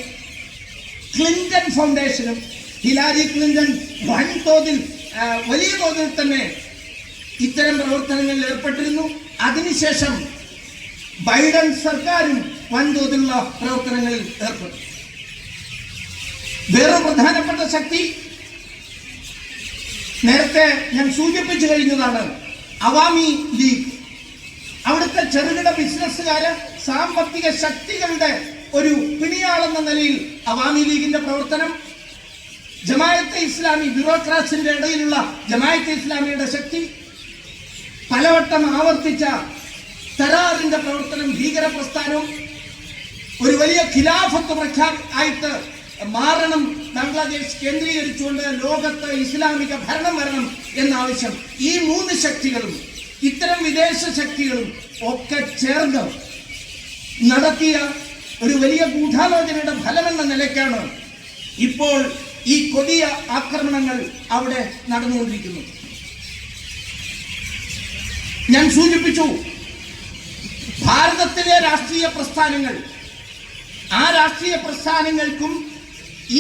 ക്ലിന്റൺ ഫൗണ്ടേഷനും. ഹിലാരി ക്ലിന്റൺ വലിയ തോതിൽ തന്നെ ഇത്തരം പ്രവർത്തനങ്ങളിൽ ഏർപ്പെട്ടിരുന്നു. അതിനുശേഷം ബൈഡൻ സർക്കാരും വൻതോതിലുള്ള പ്രവർത്തനങ്ങളിൽ ഏർപ്പെട്ടു. വേറെ പ്രധാനപ്പെട്ട ശക്തി നേരത്തെ ഞാൻ സൂചിപ്പിച്ചു കഴിഞ്ഞതാണ്, അവാമി ലീഗ്. അവിടുത്തെ ചെറുകിട ബിസിനസ്സുകാര്, സാമ്പത്തിക ശക്തികളുടെ ഒരു പിണിയാളെന്ന നിലയിൽ അവാമി ലീഗിന്റെ പ്രവർത്തനം, ജമാഅത്തെ ഇസ്ലാമി ബ്യൂറോക്രാറ്റ്സിന്റെ ഇടയിലുള്ള ജമാഅത്തെ ഇസ്ലാമിയുടെ ശക്തി, പലവട്ടം ആവർത്തിച്ച തരാറിന്റെ പ്രവർത്തനം, ഭീകര പ്രസ്ഥാനവും, ഒരു വലിയ ഖിലാഫത്ത് ആയിട്ട് മാറണം, ബംഗ്ലാദേശ് കേന്ദ്രീകരിച്ചുകൊണ്ട് ലോകത്ത് ഇസ്ലാമിക ഭരണം വരണം എന്ന ആവശ്യം. ഈ മൂന്ന് ശക്തികളും ഇത്തരം വിദേശ ശക്തികളും ഒക്കെ ചേർന്ന് നടത്തിയ ഒരു വലിയ ഗൂഢാലോചനയുടെ ഫലമെന്ന നിലയ്ക്കാണ് ഇപ്പോൾ ഈ കൊടിയ ആക്രമണങ്ങൾ അവിടെ നടന്നുകൊണ്ടിരിക്കുന്നത്. ഞാൻ സൂചിപ്പിച്ചു, ഭാരതത്തിലെ രാഷ്ട്രീയ പ്രസ്ഥാനങ്ങൾ, ആ രാഷ്ട്രീയ പ്രസ്ഥാനങ്ങൾക്കും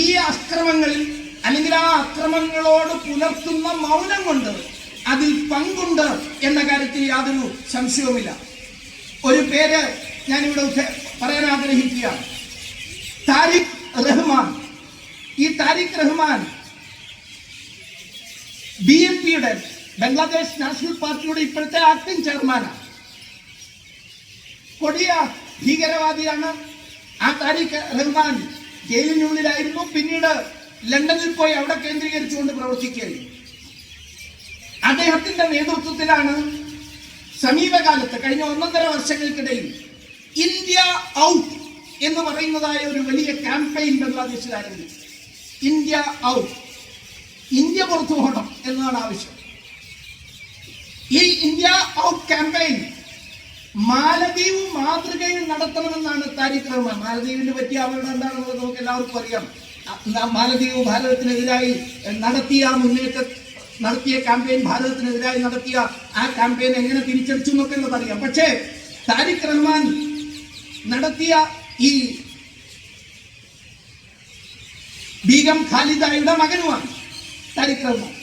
ഈ അക്രമങ്ങളിൽ അല്ലെങ്കിൽ ആ അക്രമങ്ങളോട് പുലർത്തുന്ന മൗനം കൊണ്ട് അതിൽ പങ്കുണ്ട് എന്ന കാര്യത്തിൽ യാതൊരു സംശയവുമില്ല. ഒരു പേര് ഞാനിവിടെ പറയാൻ ആഗ്രഹിക്കുകയാണ്, താരിഖ് റഹ്മാൻ. ഈ താരിഖ് റഹ്മാൻ BNPയുടെ, ബംഗ്ലാദേശ് നാഷണൽ പാർട്ടിയുടെ ഇപ്പോഴത്തെ ആക്ടിംഗ് ചെയർമാനാണ്. കൊടിയ ഭീകരവാദിയാണ്. ആ താരിഖ് റഹ്മാൻ ജയിലിനുള്ളിലായിരുന്നു. പിന്നീട് ലണ്ടനിൽ പോയി അവിടെ കേന്ദ്രീകരിച്ചുകൊണ്ട് പ്രവർത്തിക്കുകയായിരുന്നു. അദ്ദേഹത്തിന്റെ നേതൃത്വത്തിലാണ് സമീപകാലത്ത് കഴിഞ്ഞ 1.5 വർഷങ്ങൾക്കിടയിൽ ഇന്ത്യ ഔട്ട് എന്ന് പറയുന്നതായ ഒരു വലിയ ക്യാമ്പയിൻ ബംഗ്ലാദേശിൽ ആരംഭിച്ചു. ഇന്ത്യ ഔട്ട്, ഇന്ത്യ പുറത്തു പോകണം എന്നതാണ് ആവശ്യം. ഈ ഇന്ത്യ ഔട്ട് ക്യാമ്പയിൻ മാലദ്വീപ് മാതൃകയിൽ നടത്തണമെന്നാണ് താരിഖ് റഹ്മാൻ. മാലദ്വീപിനെ പറ്റി അവരുടെ എന്താണെന്നുള്ളത് നമുക്ക് എല്ലാവർക്കും അറിയാം. മാലദ്വീപ് ഭാരതത്തിനെതിരായി നടത്തിയ ക്യാമ്പയിൻ, ഭാരതത്തിനെതിരായി നടത്തിയ ആ ക്യാമ്പയിൻ എങ്ങനെ തിരിച്ചടിച്ചു എന്നൊക്കെ ഉള്ളതറിയാം. പക്ഷേ താരിഖ് റഹ്മാൻ നടത്തിയ ഈ ബീഗം ഖാലിദയുടെ മകനുമാണ് താരിഖ് റഹ്മാൻ.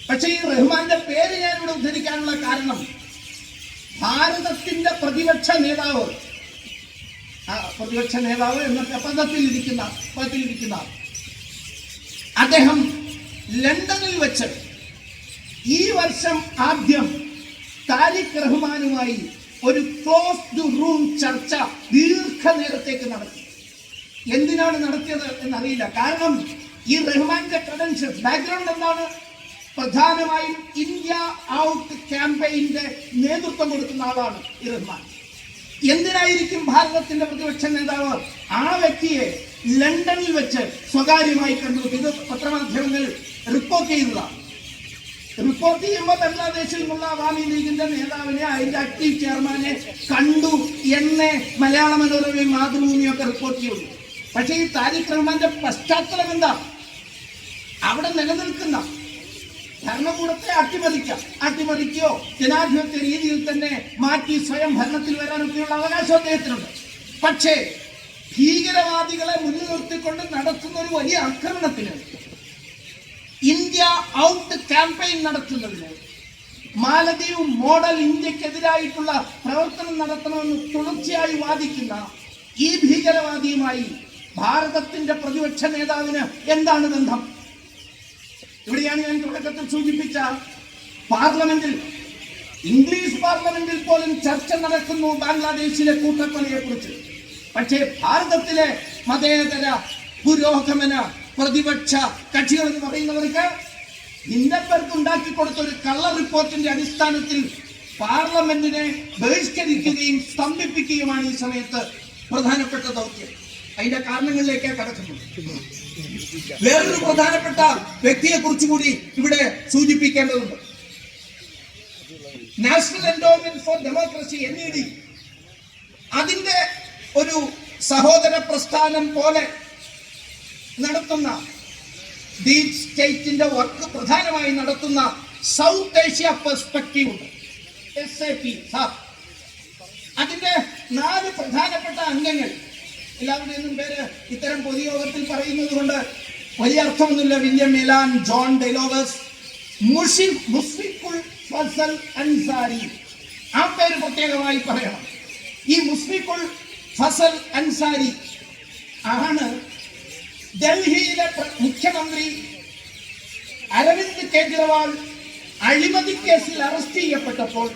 പക്ഷേ ഈ റഹ്മാന്റെ പേര് ഞാനിവിടെ ഉദ്ധരിക്കാനുള്ള കാരണം, ഭാരതത്തിന്റെ പ്രതിപക്ഷ നേതാവ് പ്രതിപക്ഷ നേതാവ് എന്നൊക്കെ പദത്തിലിരിക്കുന്ന അദ്ദേഹം ലണ്ടനിൽ വെച്ച് ഈ വർഷം ആദ്യം താരിഖ് റഹ്മാനുമായി ഒരു ക്ലോസ്ഡ് റൂം ചർച്ച ദീർഘനേരത്തേക്ക് നടത്തി. എന്തിനാണ് നടത്തിയത് എന്നറിയില്ല. കാരണം ഈ റഹ്മാന്റെ ക്രെഡൻഷ്യൽസ്, ബാക്ക്ഗ്രൗണ്ട് എന്താണ്? പ്രധാനമായും ഇന്ത്യ ഔട്ട് ക്യാമ്പയിന്റെ നേതൃത്വം കൊടുക്കുന്ന ആളാണ് ഈ റഹ്മാൻ. എന്തിനായിരിക്കും ഭാരതത്തിന്റെ പ്രതിപക്ഷ നേതാവ് ആ വ്യക്തിയെ ലണ്ടനിൽ വെച്ച് സ്വകാര്യമായി കണ്ടു? ഇത് പത്രമാധ്യമങ്ങൾ റിപ്പോർട്ട് ചെയ്തതാണ്. റിപ്പോർട്ട് ചെയ്യുമ്പോൾ ബംഗ്ലാദേശിൽ നിന്നുള്ള അവാമി ലീഗിന്റെ നേതാവിനെ, അതിന്റെ ആക്ടീവ് ചെയർമാനെ കണ്ടു എന്ന് മലയാള മനോരമയും മാതൃഭൂമിയും ഒക്കെ റിപ്പോർട്ട് ചെയ്യുന്നു. പക്ഷേ ഈ താരിഖ് റഹ്മാന്റെ പശ്ചാത്തലം എന്താ? അവിടെ നിലനിൽക്കുന്ന ഭരണകൂടത്തെ അട്ടിമറിക്കോ ജനാധിപത്യ രീതിയിൽ തന്നെ മാറ്റി സ്വയം ഭരണത്തിൽ വരാനൊക്കെയുള്ള അവകാശം അദ്ദേഹത്തിനുണ്ട്. പക്ഷേ ഭീകരവാദികളെ മുന്നിൽ നിർത്തിക്കൊണ്ട് നടത്തുന്ന ഒരു വലിയ ആക്രമണത്തിന്, ഇന്ത്യ ഔട്ട് ക്യാമ്പയിൻ നടത്തുന്നതിന്, മാലദ്വീപ് മോഡൽ ഇന്ത്യക്കെതിരായിട്ടുള്ള പ്രവർത്തനം നടത്തണമെന്ന് തുടർച്ചയായി വാദിക്കുന്ന ഈ ഭീകരവാദിയുമായി ഭാരതത്തിന്റെ പ്രതിപക്ഷ നേതാവിന് എന്താണ് ബന്ധം? ഇവിടെയാണ് ഞാൻ തുടക്കത്തിൽ സൂചിപ്പിച്ച പാർലമെന്റിൽ, ഇംഗ്ലീഷ് പാർലമെന്റിൽ പോലും ചർച്ച നടക്കുന്നു ബംഗ്ലാദേശിലെ കൂട്ടക്കൊലയെ കുറിച്ച്. പക്ഷേ ഭാരതത്തിലെ മതേതര പുരോഗമന പ്രതിപക്ഷ കക്ഷികൾ എന്ന് പറയുന്നവർക്ക് ഹിന്ദൻബർഗ് ഉണ്ടാക്കി കൊടുത്ത ഒരു കള്ള റിപ്പോർട്ടിന്റെ അടിസ്ഥാനത്തിൽ പാർലമെന്റിനെ ബഹിഷ്കരിക്കുകയും സ്തംഭിപ്പിക്കുകയുമാണ് ഈ സമയത്ത് പ്രധാനപ്പെട്ട ദൗത്യം. അതിന്റെ കാരണങ്ങളിലേക്ക് കടക്കുന്നു. വേറൊരു പ്രധാനപ്പെട്ട വ്യക്തിയെ കുറിച്ച് കൂടി ഇവിടെ സൂചിപ്പിക്കേണ്ടതുണ്ട്. National Endowment for Democracy NED, അതിന്റെ ഒരു സഹോദര പ്രസ്ഥാനം പോലെ നടത്തുന്ന ഡീപ് സ്റ്റേറ്റിന്റെ വർക്ക് പ്രധാനമായി നടത്തുന്ന സൗത്ത് ഏഷ്യ പെർസ്പെക്റ്റീവ് ഉണ്ട്, SAP. അതിന്റെ 4 പ്രധാനപ്പെട്ട അംഗങ്ങൾ, എല്ലാവരുടെയും പേര് ഇത്തരം പൊതുയോഗത്തിൽ പറയുന്നത് കൊണ്ട് വലിയ അർത്ഥമൊന്നുമില്ല. വില്യം മിലാൻ, ജോൺ ഡെലോവസ്, മുസ്ഫിഖുൽ ഫസൽ അൻസാരി, ആ പേര് പ്രത്യേകമായി പറയണം. ഈ മുസ്ഫിഖുൽ ഫസൽ അൻസാരി ആണ് ഡൽഹിയിലെ മുഖ്യമന്ത്രി അരവിന്ദ് കെജ്രിവാൾ അഴിമതി കേസിൽ അറസ്റ്റ് ചെയ്യപ്പെട്ടപ്പോൾ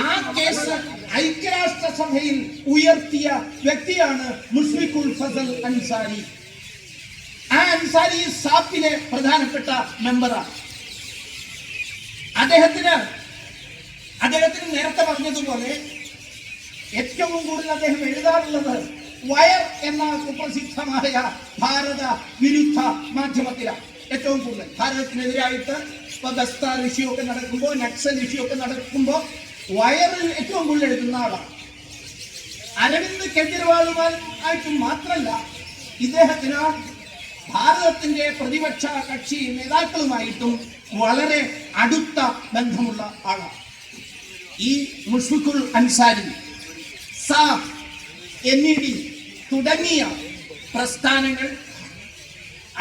ആ കേസ് ഐക്യരാഷ്ട്രസഭയിൽ ഉയർത്തിയ വ്യക്തിയാണ് മുസ്ഫിഖുൽ ഫസൽ അൻസാരി. ആ അൻസാരി സാപ്പിലെ പ്രധാനപ്പെട്ട മെമ്പറാണ്. അദ്ദേഹത്തിന് നേരത്തെ പറഞ്ഞതുപോലെ ഏറ്റവും കൂടുതൽ അദ്ദേഹം എഴുതാറുള്ളത് വയർ എന്ന കുപ്രസിദ്ധമായ ഭാരത വിരുദ്ധ മാധ്യമത്തിലാണ്. ഏറ്റവും കൂടുതൽ ഭാരതത്തിനെതിരായിട്ട് ഇപ്പൊ ബസ്താർ ഇഷ്യൂ ഒക്കെ നടക്കുമ്പോൾ, നക്സൽ ഇഷ്യൂ ഒക്കെ നടക്കുമ്പോൾ വയറിൽ ഏറ്റവും കൂടുതൽ എഴുതുന്ന ആളാണ്. അരവിന്ദ് കെജ്രിവാളുമായിട്ട് മാത്രമല്ല, ഇദ്ദേഹത്തിന് ഭാരതത്തിന്റെ പ്രതിപക്ഷ കക്ഷി നേതാക്കളുമായിട്ടും വളരെ അടുത്ത ബന്ധമുള്ള ആളാണ്. ഈ മുസ്ഫിഖുൽ അൻസാരി, NED തുടങ്ങിയ പ്രസ്ഥാനങ്ങൾ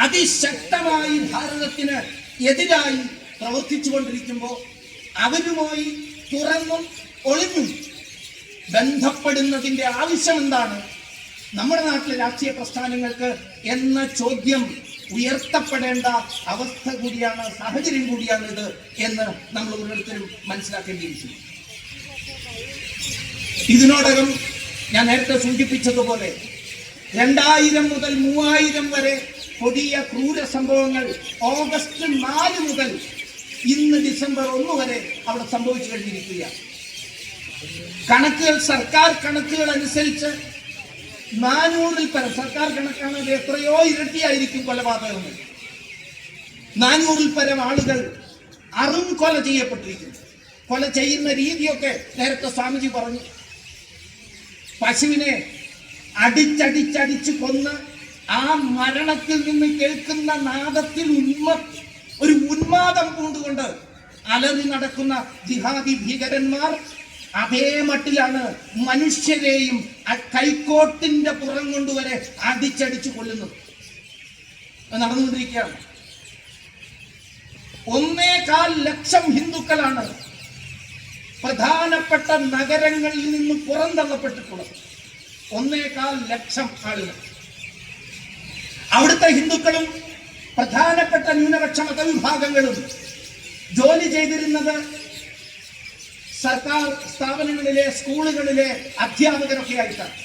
അതിശക്തമായി ഭാരതത്തിന് എതിരായി പ്രവർത്തിച്ചുകൊണ്ടിരിക്കുമ്പോൾ അവരുമായി തുറന്നും ഒളിഞ്ഞും ബന്ധപ്പെടുന്നതിന്റെ ആവശ്യം എന്താണ് നമ്മുടെ നാട്ടിലെ രാഷ്ട്രീയ പ്രസ്ഥാനങ്ങൾക്ക് എന്ന ചോദ്യം ഉയർത്തപ്പെടേണ്ട അവസ്ഥ കൂടിയാണ്, സാഹചര്യം കൂടിയാണിത് എന്ന് നമ്മൾ ഓരോരുത്തരും മനസ്സിലാക്കേണ്ടിയിരിക്കുന്നു. ഇതിനോടകം ഞാൻ നേരത്തെ സൂചിപ്പിച്ചതുപോലെ 2000 മുതൽ 3000 വരെ കൊടിയ ക്രൂര സംഭവങ്ങൾ ഓഗസ്റ്റ് 4 മുതൽ ഇന്ന് ഡിസംബർ 1 വരെ അവിടെ സംഭവിച്ചു കഴിഞ്ഞിരിക്കുകയാണ്. സർക്കാർ കണക്കുകൾ അനുസരിച്ച് 400-ൽ പരം, സർക്കാർ കണക്കാണ്, അത് എത്രയോ ഇരട്ടിയായിരിക്കും കൊലപാതകങ്ങൾ. 400-ൽ പരം ആളുകൾ കൊല ചെയ്യപ്പെട്ടിരിക്കുന്നു. കൊല ചെയ്യുന്ന രീതിയൊക്കെ നേരത്തെ സ്വാമിജി പറഞ്ഞു. പശുവിനെ അടിച്ചടിച്ചടിച്ച് കൊന്ന് ആ മരണത്തിൽ നിന്ന് കേൾക്കുന്ന നാദത്തിൽ ഒരു ഉന്മാദം പൂണ്ടുകൊണ്ട് അലറി നടക്കുന്ന ജിഹാദി ഭീകരന്മാർ അതേ മട്ടിലാണ് മനുഷ്യരെയും കൈക്കോട്ടിന്റെ പുറം കൊണ്ടുവരെ അടിച്ചടിച്ചു കൊല്ലുന്നത്. നടന്നുകൊണ്ടിരിക്കുകയാണ്. 1.25 ലക്ഷം ഹിന്ദുക്കളാണ് പ്രധാനപ്പെട്ട നഗരങ്ങളിൽ നിന്ന് പുറന്തള്ളപ്പെട്ടിട്ടുള്ളത്. 1.25 ലക്ഷം ആളുകൾ. അവിടുത്തെ ഹിന്ദുക്കളും പ്രധാനപ്പെട്ട ന്യൂനപക്ഷ മതവിഭാഗങ്ങളും ജോലി ചെയ്തിരുന്നത് സർക്കാർ സ്ഥാപനങ്ങളിലെ സ്കൂളുകളിലെ അധ്യാപകരൊക്കെ ആയിട്ടാണ്.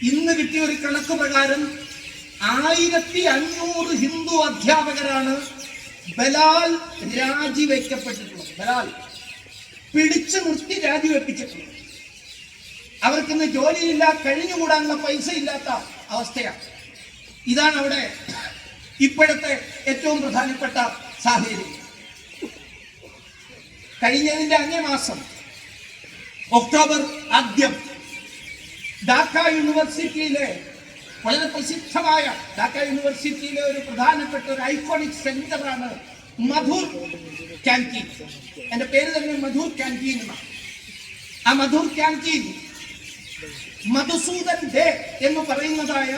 ഇന്ന് കിട്ടിയ ഒരു കണക്ക് പ്രകാരം 1500 ഹിന്ദു അധ്യാപകരാണ് ബലാൽ രാജിവെക്കപ്പെട്ടിട്ടുള്ളത്. ബലാൽ പിടിച്ചു നിർത്തി രാജിവെപ്പിച്ചിട്ടുള്ളത്. അവർക്കിന്ന് ജോലിയില്ല, കഴിഞ്ഞുകൂടാനുള്ള പൈസ ഇല്ലാത്ത അവസ്ഥയാണ്. ഇതാണ് അവിടെ ഇപ്പോഴത്തെ ഏറ്റവും പ്രധാനപ്പെട്ട സാഹചര്യം. കഴിഞ്ഞതിന്റെ അങ്ങേമാസം ഒക്ടോബർ ആദ്യം ഢാക്ക യൂണിവേഴ്സിറ്റിയിലെ വളരെ പ്രസിദ്ധമായ ഢാക്ക യൂണിവേഴ്സിറ്റിയിലെ ഒരു പ്രധാനപ്പെട്ട ഒരു ഐക്കോണിക് സെന്ററാണ് മധുർ ക്യാൻറ്റീൻ. എന്റെ പേര് തന്നെ മധുർ ക്യാൻറ്റീൻ എന്നാണ്. ആ മധുർ ക്യാൻറ്റീൻ മധുസൂദൻ ഡേ എന്ന് പറയുന്നതായ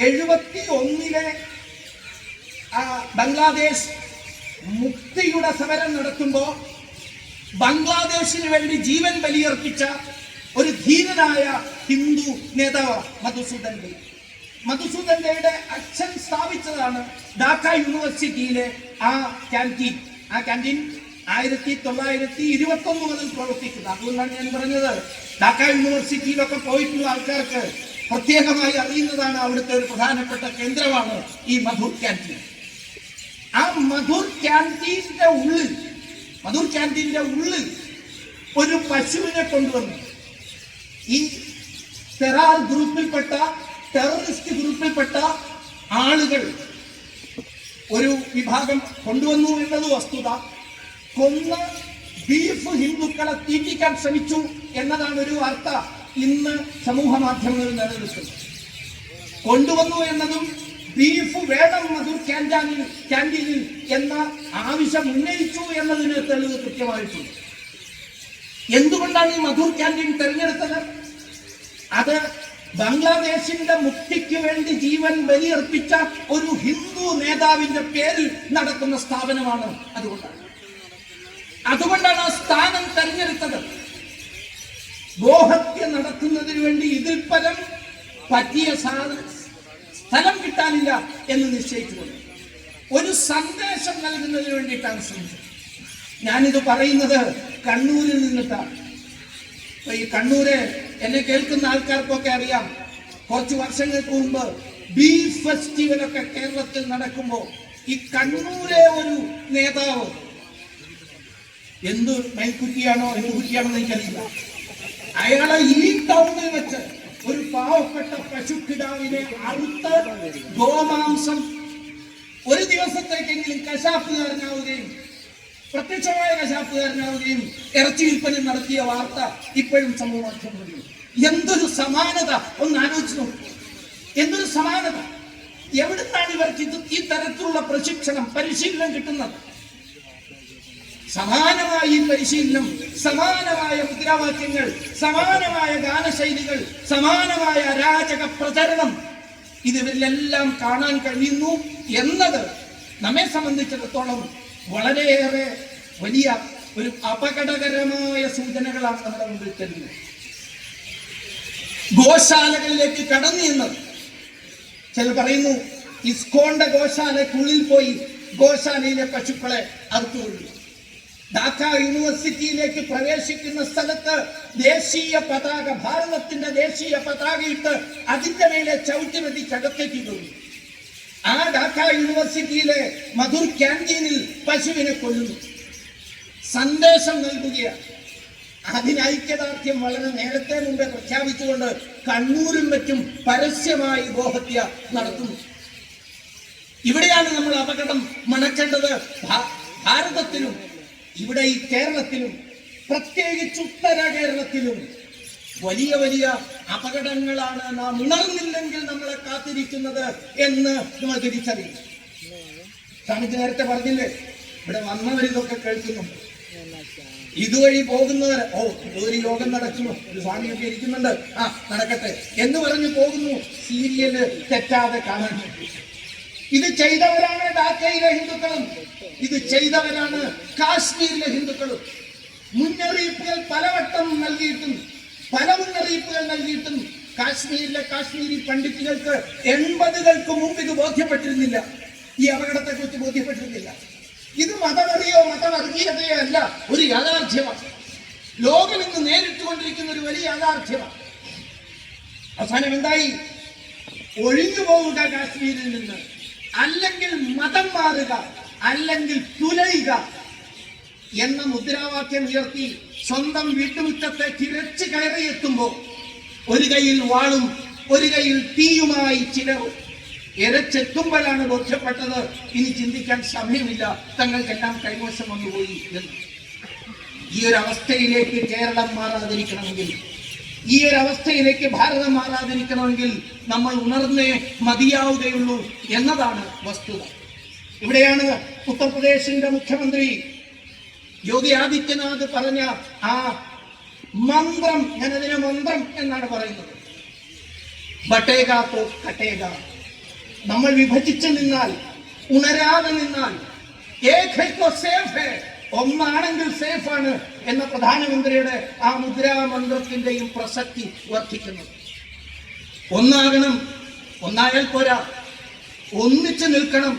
71-ലെ ബംഗ്ലാദേശ് മുക്തിയുടെ സമരം നടത്തുമ്പോൾ ബംഗ്ലാദേശിന് വേണ്ടി ജീവൻ ബലിയർപ്പിച്ച ഒരു ധീരനായ ഹിന്ദു നേതാവ് മധുസൂദൻ ഡേ. മധുസൂദൻ ഡേയുടെ അച്ഛൻ സ്ഥാപിച്ചതാണ് ഢാക്ക യൂണിവേഴ്സിറ്റിയിലെ ആ ക്യാൻറ്റീൻ. ആ ക്യാൻറ്റീൻ 1921 മുതൽ പ്രവർത്തിക്കുന്നത്. അതുകൊണ്ടാണ് ഞാൻ പറഞ്ഞത്, ഢാക്ക യൂണിവേഴ്സിറ്റിയിലൊക്കെ പോയിട്ടുള്ള ആൾക്കാർക്ക് പ്രത്യേകമായി അറിയുന്നതാണ് അവിടുത്തെ ഒരു പ്രധാനപ്പെട്ട കേന്ദ്രമാണ് ഈ മധുർ ക്യാൻറ്റീൻ. ആ മധുർ ക്യാൻറ്റീന്റെ ഉള്ളിൽ ഒരു പശുവിനെ കൊണ്ടുവന്നു. ഈ ടെററിസ്റ്റ് ഗ്രൂപ്പിൽപ്പെട്ട ആളുകൾ ഒരു വിഭാഗം കൊണ്ടുവന്നു എന്നത് വസ്തുത. കൊന്ന ബീഫ് ഹിന്ദുക്കളെ തീറ്റിക്കാൻ ശ്രമിച്ചു എന്നതാണ് ഒരു വാർത്ത ഇന്ന് സമൂഹ മാധ്യമങ്ങളിൽ നിലനിൽക്കുന്നത്. കൊണ്ടുവന്നു എന്നതും ബീഫ് വേണം മധുർ ക്യാൻറ്റീനിൽ എന്ന ആവശ്യം ഉന്നയിച്ചു എന്നതിന് തെളിവ് കൃത്യമായിട്ടുണ്ട്. എന്തുകൊണ്ടാണ് ഈ മധുർ ക്യാൻറ്റീൻ തെരഞ്ഞെടുത്തത്? അത് ബംഗ്ലാദേശിന്റെ മുക്തിക്ക് വേണ്ടി ജീവൻ ബലിയർപ്പിച്ച ഒരു ഹിന്ദു നേതാവിന്റെ പേരിൽ നടക്കുന്ന സ്ഥാപനമാണ്. അതുകൊണ്ടാണ് ആ സ്ഥാനം തെരഞ്ഞെടുത്തത്. ഗോഹത്യ നടത്തുന്നതിന് വേണ്ടി ഇതിൽ പരം പറ്റിയ സ്ഥലം കിട്ടാനില്ല എന്ന് നിശ്ചയിച്ചുകൊണ്ട് ഒരു സന്ദേശം നൽകുന്നതിന് വേണ്ടിയിട്ടാണ് ശ്രമിച്ചത്. ഞാനിത് പറയുന്നത് കണ്ണൂരിൽ നിന്നിട്ടാണ്. ഈ കണ്ണൂര് എന്നെ കേൾക്കുന്ന ആൾക്കാർക്കൊക്കെ അറിയാം, കുറച്ച് വർഷങ്ങൾക്ക് മുമ്പ് ബീഫ് ഫെസ്റ്റിവലൊക്കെ കേരളത്തിൽ നടക്കുമ്പോൾ ഈ കണ്ണൂരെ ഒരു നേതാവ്, എന്ത് മൈക്കുറ്റിയാണോ എന്ത് കുറ്റിയാണോ എനിക്കറിയില്ല, അയാളെ ഈ ടൗണിൽ വെച്ച് ഒരു പാവപ്പെട്ട പശുക്കിടാവിനെ അറുത്ത് ഗോമാംസം ഒരു ദിവസത്തേക്കെങ്കിലും കശാപ്പുകാരനാവുകയും പ്രത്യക്ഷമായ കശാപ്പുകാരനാവുകയും ഇറച്ചി വിൽപ്പന നടത്തിയ വാർത്ത ഇപ്പോഴും സമൂഹമാധ്യമങ്ങളിൽ. എന്തൊരു സമാനത ഒന്ന് ആലോചിച്ച് നോക്കൂ. എന്തൊരു സമാനത! എവിടുന്നാണ് ഇവർക്ക് ഈ തരത്തിലുള്ള പരിശീലനം കിട്ടുന്നത്? സമാനമായ ഈ പരിശീലനം, സമാനമായ മുദ്രാവാക്യങ്ങൾ, സമാനമായ ഗാനശൈലികൾ, സമാനമായ അരാജക പ്രചരണം ഇതിവരിലെല്ലാം കാണാൻ കഴിയുന്നു എന്നത് നമ്മെ സംബന്ധിച്ചിടത്തോളം വളരെയേറെ വലിയ ഒരു അപകടകരമായ സൂചനകളാണ് നമ്മുടെ മുമ്പിൽ തരുന്നത്. ഗോശാലകളിലേക്ക് കടന്നു എന്നത് ചിലർ പറയുന്നു, ഇസ്കോന്റെ ഗോശാലയ്ക്കുള്ളിൽ പോയി ഗോശാലയിലെ പശുക്കളെ അറുത്തുകൊള്ളുന്നു. ഢാക്ക യൂണിവേഴ്സിറ്റിയിലേക്ക് പ്രവേശിക്കുന്ന സ്ഥലത്ത് ദേശീയ പതാക, ഭാരതത്തിന്റെ ദേശീയ പതാകയിട്ട് അതിന്റെ മേലെ ചവിട്ടി വെട്ടിച്ചകത്തേക്ക് കൊള്ളുന്നു. ആ ഢാക്ക യൂണിവേഴ്സിറ്റിയിലെ മധുർ ക്യാൻറ്റീനിൽ പശുവിനെ കൊല്ലുന്നു. സന്ദേശം നൽകുകയാണ്. അതിന് ഐക്യദാർഢ്യം വളരെ നേരത്തെ മുമ്പേ പ്രഖ്യാപിച്ചുകൊണ്ട് കണ്ണൂരും മറ്റും പരസ്യമായി ഗോഹത്യ നടത്തുന്നു. ഇവിടെയാണ് നമ്മൾ അപകടം മണക്കേണ്ടത്. ഭാരതത്തിലും ഇവിടെ ഈ കേരളത്തിലും, പ്രത്യേകിച്ച് ഉത്തര കേരളത്തിലും വലിയ വലിയ അപകടങ്ങളാണ് നാം ഉണർന്നില്ലെങ്കിൽ നമ്മളെ കാത്തിരിക്കുന്നത് എന്ന് നമ്മൾ തിരിച്ചറിയും. സ്വാമിജി നേരത്തെ പറഞ്ഞില്ലേ, ഇവിടെ വന്നവരിതൊക്കെ കേൾക്കുന്നുണ്ട്, ഇതുവഴി പോകുന്നവർ ഒരു യോഗം നടക്കുന്നു, ഒരു സ്വാമിയൊക്കെ ഇരിക്കുന്നുണ്ട്, നടക്കട്ടെ എന്ന് പറഞ്ഞു പോകുന്നു. സീരിയല് തെറ്റാതെ കാണാൻ. ഇത് ചെയ്തവരാണ് ഢാക്കയിലെ ഹിന്ദുക്കളും, ഇത് ചെയ്തവരാണ് കാശ്മീരിലെ ഹിന്ദുക്കളും. മുന്നറിയിപ്പുകൾ പലവട്ടം നൽകിയിട്ടും പല മുന്നറിയിപ്പുകൾ നൽകിയിട്ടും കാശ്മീരിലെ കാശ്മീരി പണ്ഡിറ്റുകൾക്ക് 80-കൾക്ക് മുമ്പ് ഇത് ബോധ്യപ്പെട്ടിരുന്നില്ല. ഈ അപകടത്തെക്കുറിച്ച് ബോധ്യപ്പെട്ടിരുന്നില്ല. ഇത് മതവെറിയോ മതവർഗീയതയോ അല്ല, ഒരു യാഥാർത്ഥ്യമാണ്. ലോകം ഇന്ന് നേരിട്ടുകൊണ്ടിരിക്കുന്ന ഒരു വലിയ യാഥാർത്ഥ്യമാണ്. അവസാനം എന്തായി? ഒഴിഞ്ഞു പോവുക കാശ്മീരിൽ നിന്ന്, അല്ലെങ്കിൽ മതം മാറുക, അല്ലെങ്കിൽ തുലയുക എന്ന മുദ്രാവാക്യം ഉയർത്തി സ്വന്തം വീട്ടുമുറ്റത്തേക്ക് ഇരച്ചു കയറിയെത്തുമ്പോൾ ഒരു കൈയിൽ വാളും ഒരു കൈയിൽ തീയുമായി ചിലർ ഇരച്ചെത്തുമ്പോഴാണ് ബോധ്യപ്പെട്ടത് ഇനി ചിന്തിക്കാൻ സമയമില്ല, തങ്ങൾക്കെല്ലാം കൈമോശം വന്നുപോയി എന്ന്. ഈ ഒരു അവസ്ഥയിലേക്ക് കേരളം മാറാതിരിക്കണമെങ്കിൽ, ഈ ഒരു അവസ്ഥയിലേക്ക് ഭാരതം മാറാതിരിക്കണമെങ്കിൽ നമ്മൾ ഉണർന്നേ മതിയാവുകയുള്ളൂ എന്നതാണ് വസ്തുത. ഇവിടെയാണ് ഉത്തർപ്രദേശിന്റെ മുഖ്യമന്ത്രി യോഗി ആദിത്യനാഥ് പറഞ്ഞ ആ മന്ത്രം, ഞാനതിനെ മന്ത്രം എന്നാണ് പറയുന്നത്. ബട്ടേഗ തോ കട്ടേഗ. നമ്മൾ വിഭജിച്ച് നിന്നാൽ, ഉണരാതെ നിന്നാൽ, ഒന്നാണെങ്കിൽ സേഫാണ് എന്ന പ്രധാനമന്ത്രിയുടെ ആ മുദ്രാമന്ത്രത്തിന്റെയും പ്രസക്തി വർദ്ധിക്കുന്നത്. ഒന്നാകണം, ഒന്നായാൽ പോരാ, ഒന്നിച്ചു നിൽക്കണം,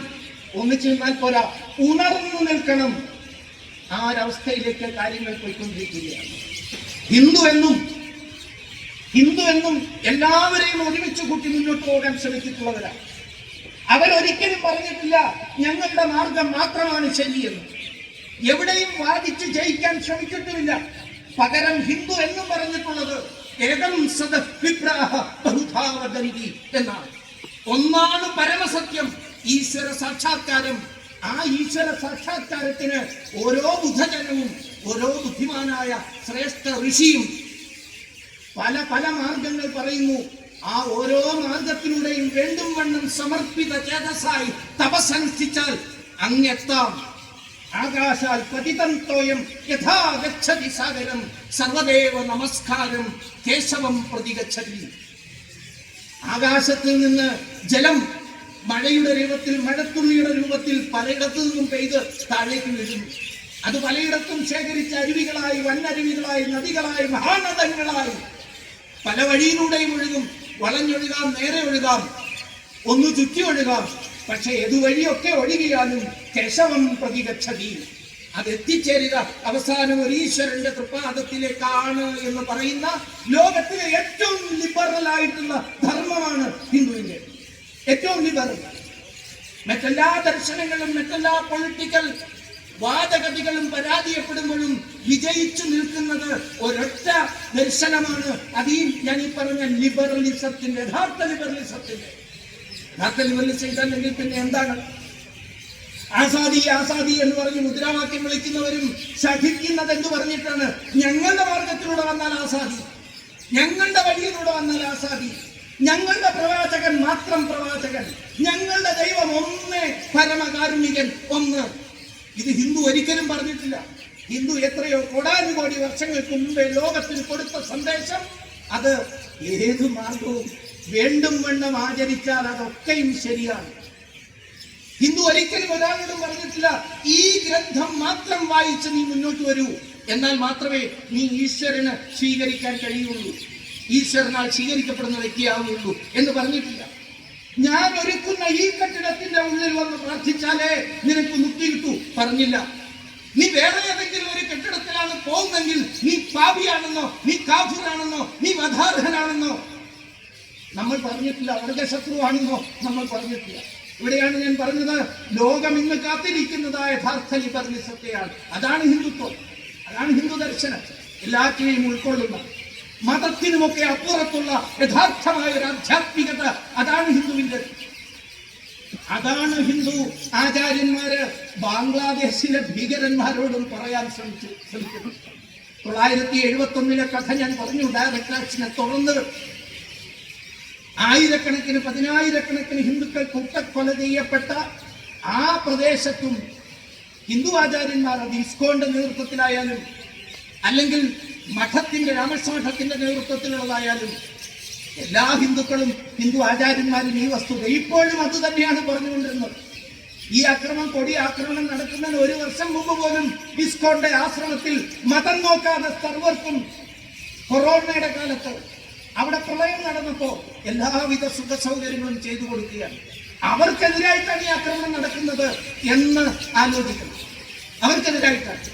ഒന്നിച്ചു നിന്നാൽ പോരാ, ഉണർന്നു നിൽക്കണം. ആ ഒരവസ്ഥയിലേക്ക് കാര്യങ്ങൾ പോയിക്കൊണ്ടിരിക്കുകയാണ്. ഹിന്ദു എന്നും എല്ലാവരെയും ഒരുമിച്ച് കൂട്ടി മുന്നോട്ട് പോകാൻ ശ്രമിച്ചിട്ടുള്ളവരാണ്. അവരൊരിക്കലും പറഞ്ഞിട്ടില്ല ഞങ്ങളുടെ മാർഗം മാത്രമാണ് ശരിയെന്ന്. എവിടെയും വാദിച്ച് ജയിക്കാൻ ശ്രമിച്ചിട്ടുമില്ല. പകരം ഹിന്ദു എന്നും പറഞ്ഞിട്ടുള്ളത് ഏകം സദഃവിപ്രാഹ ബഹുധാ വദന്തി എന്നാണ്. ഒന്നാണ് പരമസത്യം, ഈശ്വര സാക്ഷാത്കാരം. ആ ഈശ്വര സാക്ഷാത്കാരത്തിന് ഓരോ ബുദ്ധജനവും, ഓരോ ബുദ്ധിമാനായ ശ്രേഷ്ഠ ഋഷിയും പല പല മാർഗങ്ങൾ പറയുന്നു. ആ ഓരോ മാർഗത്തിലൂടെയും വേണ്ടും വണ്ണം സമർപ്പിത ചേതസായി തപസ്സനുഷ്ഠിച്ചാൽ അങ്ങെത്താം. ആകാശാൽ പതിതം തോയം യഥാ ഗച്ഛതി സാഗരം സർവദേവ നമസ്കാരം കേശവം പ്രതിഗച്ഛതി. ആകാശത്തിൽ നിന്ന് ജലം മഴയുടെ രൂപത്തിൽ, മഴത്തുള്ളിയുടെ രൂപത്തിൽ പലയിടത്തു നിന്നും പെയ്ത് താഴേക്ക് വീഴുന്നു. അത് പലയിടത്തും ശേഖരിച്ച അരുവികളായി, വന്നരുവികളായി, നദികളായി, മഹാനദങ്ങളായി പല വഴിയിലൂടെയും ഒഴുകും. വളഞ്ഞൊഴുകാം, നേരെ ഒഴുകാം, ഒന്ന് ചുറ്റി ഒഴുകാം. പക്ഷെ ഏതുവഴിയൊക്കെ ഒഴുകിയാലും കേശവം പ്രതിഗച്ഛതി. അത് എത്തിച്ചേരുക അവസാനം ഒരു ഈശ്വരന്റെ തൃപ്പാദത്തിലേക്കാണ് എന്ന് പറയുന്ന ലോകത്തിലെ ഏറ്റവും ലിബറൽ ആയിട്ടുള്ള ധർമ്മമാണ് ഹിന്ദുവിന്റെ. ഏറ്റവും ലിബറൽ. മറ്റെല്ലാ ദർശനങ്ങളും മറ്റെല്ലാ പൊളിറ്റിക്കൽ വാദഗതികളും പരാജയപ്പെടുമ്പോഴും വിജയിച്ചു നിൽക്കുന്നത് ഒരൊറ്റ ദർശനമാണ്. ഞാൻ ഈ പറഞ്ഞ ലിബറലിസത്തിന്റെ, യഥാർത്ഥ ലിബറലിസത്തിന്റെ. യഥാർത്ഥ ലിബറലിസം ഇതല്ലെങ്കിൽ പിന്നെ എന്താണ്? ആസാദി ആസാദി എന്ന് പറഞ്ഞ് മുദ്രാവാക്യം വിളിക്കുന്നവരും ശഠിക്കുന്നത് എന്ന് പറഞ്ഞിട്ടാണ്. ഞങ്ങളുടെ മാർഗത്തിലൂടെ വന്നാൽ ആസാദി, ഞങ്ങളുടെ വഴിയിലൂടെ വന്നാൽ ആസാദി, ഞങ്ങളുടെ പ്രവാചകൻ മാത്രം പ്രവാചകൻ, ഞങ്ങളുടെ ദൈവം ഒന്ന്, പരമകാരുണികൻ ഒന്ന്. ഇത് ഹിന്ദു ഒരിക്കലും പറഞ്ഞിട്ടില്ല. ഹിന്ദു എത്രയോ കോടാനുകോടി വർഷങ്ങൾക്ക് മുമ്പേ ലോകത്തിന് കൊടുത്ത സന്ദേശം അത് ഏത് മാർഗവും വേണ്ടും വണ്ണം ആചരിച്ചാൽ അതൊക്കെയും ശരിയാണ്. ഹിന്ദു ഒരിക്കലും ഒരാളോടും പറഞ്ഞിട്ടില്ല ഈ ഗ്രന്ഥം മാത്രം വായിച്ച് നീ മുന്നോട്ട് വരൂ, എന്നാൽ മാത്രമേ നീ ഈശ്വരന് സ്വീകരിക്കാൻ കഴിയുള്ളൂ, ഈശ്വരനാൽ സ്വീകരിക്കപ്പെടുന്ന വ്യക്തിയാവുകയുള്ളൂ എന്ന് പറഞ്ഞിട്ടില്ല. ഞാൻ ഒരുക്കുന്ന ഈ കെട്ടിടത്തിന്റെ ഉള്ളിൽ വന്ന് പ്രാർത്ഥിച്ചാലേ നിനക്ക് മുക്തി കിട്ടൂ പറഞ്ഞില്ല. നീ വേറെ ഏതെങ്കിലും ഒരു കെട്ടിടത്തിലാണ് പോകുന്നെങ്കിൽ നീ പാപിയാണെന്നോ, നീ കാഫിറാണെന്നോ, നീ വധാർഹനാണെന്നോ നമ്മൾ പറഞ്ഞിട്ടില്ല. വർഗശത്രുവാണെന്നോ നമ്മൾ പറഞ്ഞിട്ടില്ല. ഇവിടെയാണ് ഞാൻ പറഞ്ഞത്, ലോകം ഇന്ന് കാത്തിരിക്കുന്നതായ യഥാർത്ഥ ലിബറലിസത്തെയാണ്. അതാണ് ഹിന്ദുത്വം, അതാണ് ഹിന്ദു ദർശനം. എല്ലാറ്റിനെയും ഉൾക്കൊള്ളുന്ന, മതത്തിനുമൊക്കെ അപ്പുറത്തുള്ള യഥാർത്ഥമായ ഒരു ആധ്യാത്മികത, അതാണ് ഹിന്ദുവിന്റെ. അതാണ് ഹിന്ദു ആചാര്യന്മാര് ബാംഗ്ലാദേശിലെ ഭീകരന്മാരോടും പറയാൻ ശ്രമിക്കുന്നു. 971 കഥ ഞാൻ പറഞ്ഞു. ഡയറക്ട് ആക്ഷനെ തുടർന്ന് ആയിരക്കണക്കിന്, പതിനായിരക്കണക്കിന് ഹിന്ദുക്കൾ കൂട്ടക്കൊല ചെയ്യപ്പെട്ട ആ പ്രദേശത്തും ഹിന്ദു ആചാര്യന്മാർ, അത് ഇസ്കോന്റെ നേതൃത്വത്തിലായാലും അല്ലെങ്കിൽ മഠത്തിന്റെ, രാമകൃഷ്ണ മഠത്തിന്റെ നേതൃത്വത്തിലുള്ളതായാലും എല്ലാ ഹിന്ദുക്കളും, ഹിന്ദു ആചാര്യന്മാരും ഈ വസ്തുത ഇപ്പോഴും അത് തന്നെയാണ് പറഞ്ഞുകൊണ്ടിരുന്നത്. ഈ ആക്രമണം, കൊടി ആക്രമണം നടക്കുന്നതിന് 1 വർഷം മുമ്പ് പോലും ഇസ്കോന്റെ ആശ്രമത്തിൽ മതം നോക്കാതെ സർവർക്കും കൊറോണയുടെ കാലത്ത് അവിടെ പ്രളയം നടന്നപ്പോ എല്ലാവിധ സുഖ സൗകര്യങ്ങളും ചെയ്തു കൊടുക്കുകയാണ്. അവർക്കെതിരായിട്ടാണ് ഈ ആക്രമണം നടക്കുന്നത് എന്ന് ആലോചിക്കണം. അവർക്കെതിരായിട്ടാണ്.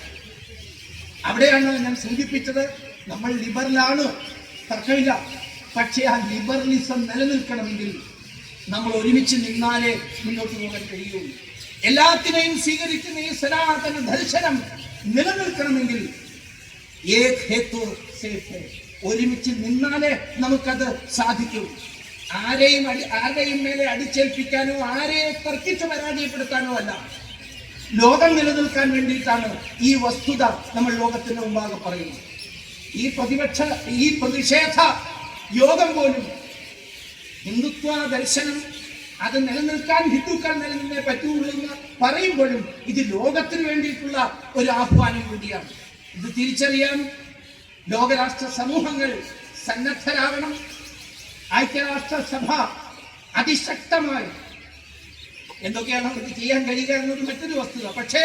അവിടെയാണ് ഞാൻ സൂചിപ്പിച്ചത്, നമ്മൾ ലിബറലാണ്, തർക്കമില്ല. പക്ഷേ ആ ലിബറലിസം നിലനിൽക്കണമെങ്കിൽ നമ്മൾ ഒരുമിച്ച് നിന്നാലേ മുന്നോട്ട് പോകാൻ കഴിയുള്ളൂ. എല്ലാത്തിനെയും സ്വീകരിക്കുന്ന ഈ സനാതന ദർശനം നിലനിൽക്കണമെങ്കിൽ ഒരുമിച്ച് നിന്നാലേ നമുക്കത് സാധിക്കൂ. ആരെയും മേലെ അടിച്ചേൽപ്പിക്കാനോ ആരെയും തർക്കിച്ച് പരാജയപ്പെടുത്താനോ അല്ല. ലോകം നിലനിൽക്കാൻ വേണ്ടിയിട്ടാണ് ഈ വസ്തുത നമ്മൾ ലോകത്തിന് മുമ്പാകെ പറയുന്നത്. ഈ പ്രതിഷേധ യോഗം പോലും ഹിന്ദുത്വ ദർശനം അത് നിലനിൽക്കാൻ ഹിന്ദുക്കൾ നിലനിന്നേ പറ്റുള്ളൂ എന്ന് പറയുമ്പോഴും ഇത് ലോകത്തിന് വേണ്ടിയിട്ടുള്ള ഒരു ആഹ്വാനം കൂടിയാണ്. ഇത് തിരിച്ചറിയാൻ ലോകരാഷ്ട്ര സമൂഹങ്ങൾ സന്നദ്ധരാകണം. ഐക്യരാഷ്ട്രസഭ അതിശക്തമായി എന്തൊക്കെയാണ് അവർക്ക് ചെയ്യാൻ കഴിയുക എന്നൊരു മറ്റൊരു വസ്തുത. പക്ഷേ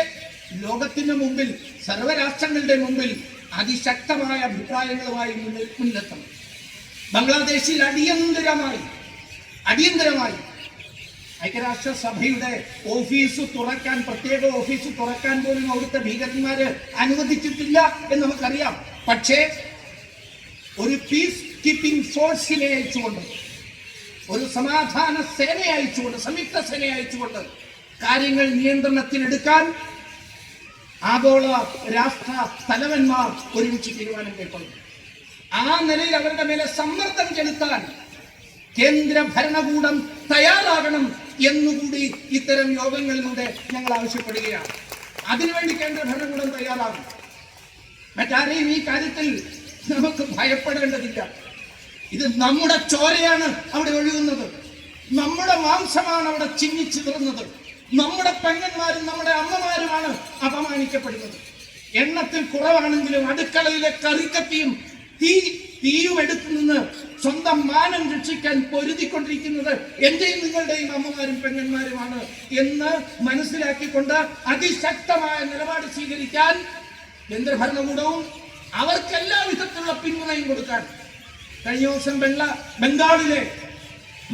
ലോകത്തിന്റെ മുമ്പിൽ, സർവ്വരാഷ്ട്രങ്ങളുടെ മുമ്പിൽ അതിശക്തമായ അഭിപ്രായങ്ങളുമായി മുന്നെത്തണം. ബംഗ്ലാദേശിൽ അടിയന്തരമായി ഐക്യരാഷ്ട്രസഭയുടെ ഓഫീസ് തുറക്കാൻ, പ്രത്യേക ഓഫീസ് തുറക്കാൻ പോലും അവിടുത്തെ ഭീകരന്മാര് അനുവദിച്ചിട്ടില്ല എന്ന് നമുക്കറിയാം. പക്ഷേ ഒരു പീസ് കീപ്പിംഗ് ഫോഴ്സിനെ അയച്ചുകൊണ്ട്, ഒരു സമാധാന സേനയെ അയച്ചുകൊണ്ട്, സംയുക്ത സേനയെ അയച്ചുകൊണ്ട് കാര്യങ്ങൾ നിയന്ത്രണത്തിലെടുക്കാൻ ആഗോള രാഷ്ട്ര തലവന്മാർ ഒരുമിച്ച് തീരുമാനം കൈക്കൊള്ളും. ആ നിലയിൽ അവരുടെ മേലെ സമ്മർദ്ദം ചെലുത്താൻ കേന്ദ്ര ഭരണകൂടം തയ്യാറാകണം എന്നുകൂടി ഇത്തരം യോഗങ്ങളിലൂടെ ഞങ്ങൾ ആവശ്യപ്പെടുകയാണ്. അതിനുവേണ്ടി കേന്ദ്ര ഭരണകൂടം തയ്യാറാകും. മറ്റാരെയും ഈ കാര്യത്തിൽ നമുക്ക് ഭയപ്പെടേണ്ടതില്ല. ഇത് നമ്മുടെ ചോരയാണ് അവിടെ ഒഴുകുന്നത്, നമ്മുടെ മാംസമാണ് അവിടെ ചിന്നിച്ചിതറുന്നത്, നമ്മുടെ പെങ്ങന്മാരും നമ്മുടെ അമ്മമാരുമാണ് അപമാനിക്കപ്പെടുന്നത്. എണ്ണത്തിൽ കുറവാണെങ്കിലും അടുക്കളയിലെ കറിക്കത്തിയും തീയും എടുത്തു നിന്ന് സ്വന്തം മാനം രക്ഷിക്കാൻ പൊരുതിക്കൊണ്ടിരിക്കുന്നത് എന്റെയും നിങ്ങളുടെയും അമ്മമാരും പെങ്ങന്മാരുമാണ് എന്ന് മനസ്സിലാക്കിക്കൊണ്ട് അതിശക്തമായ നിലപാട് സ്വീകരിക്കാൻ കേന്ദ്ര ഭരണകൂടവും അവർക്ക് എല്ലാ വിധത്തിലുള്ള പിന്തുണയും കൊടുക്കാൻ. കഴിഞ്ഞ ദിവസം ബംഗാളിലെ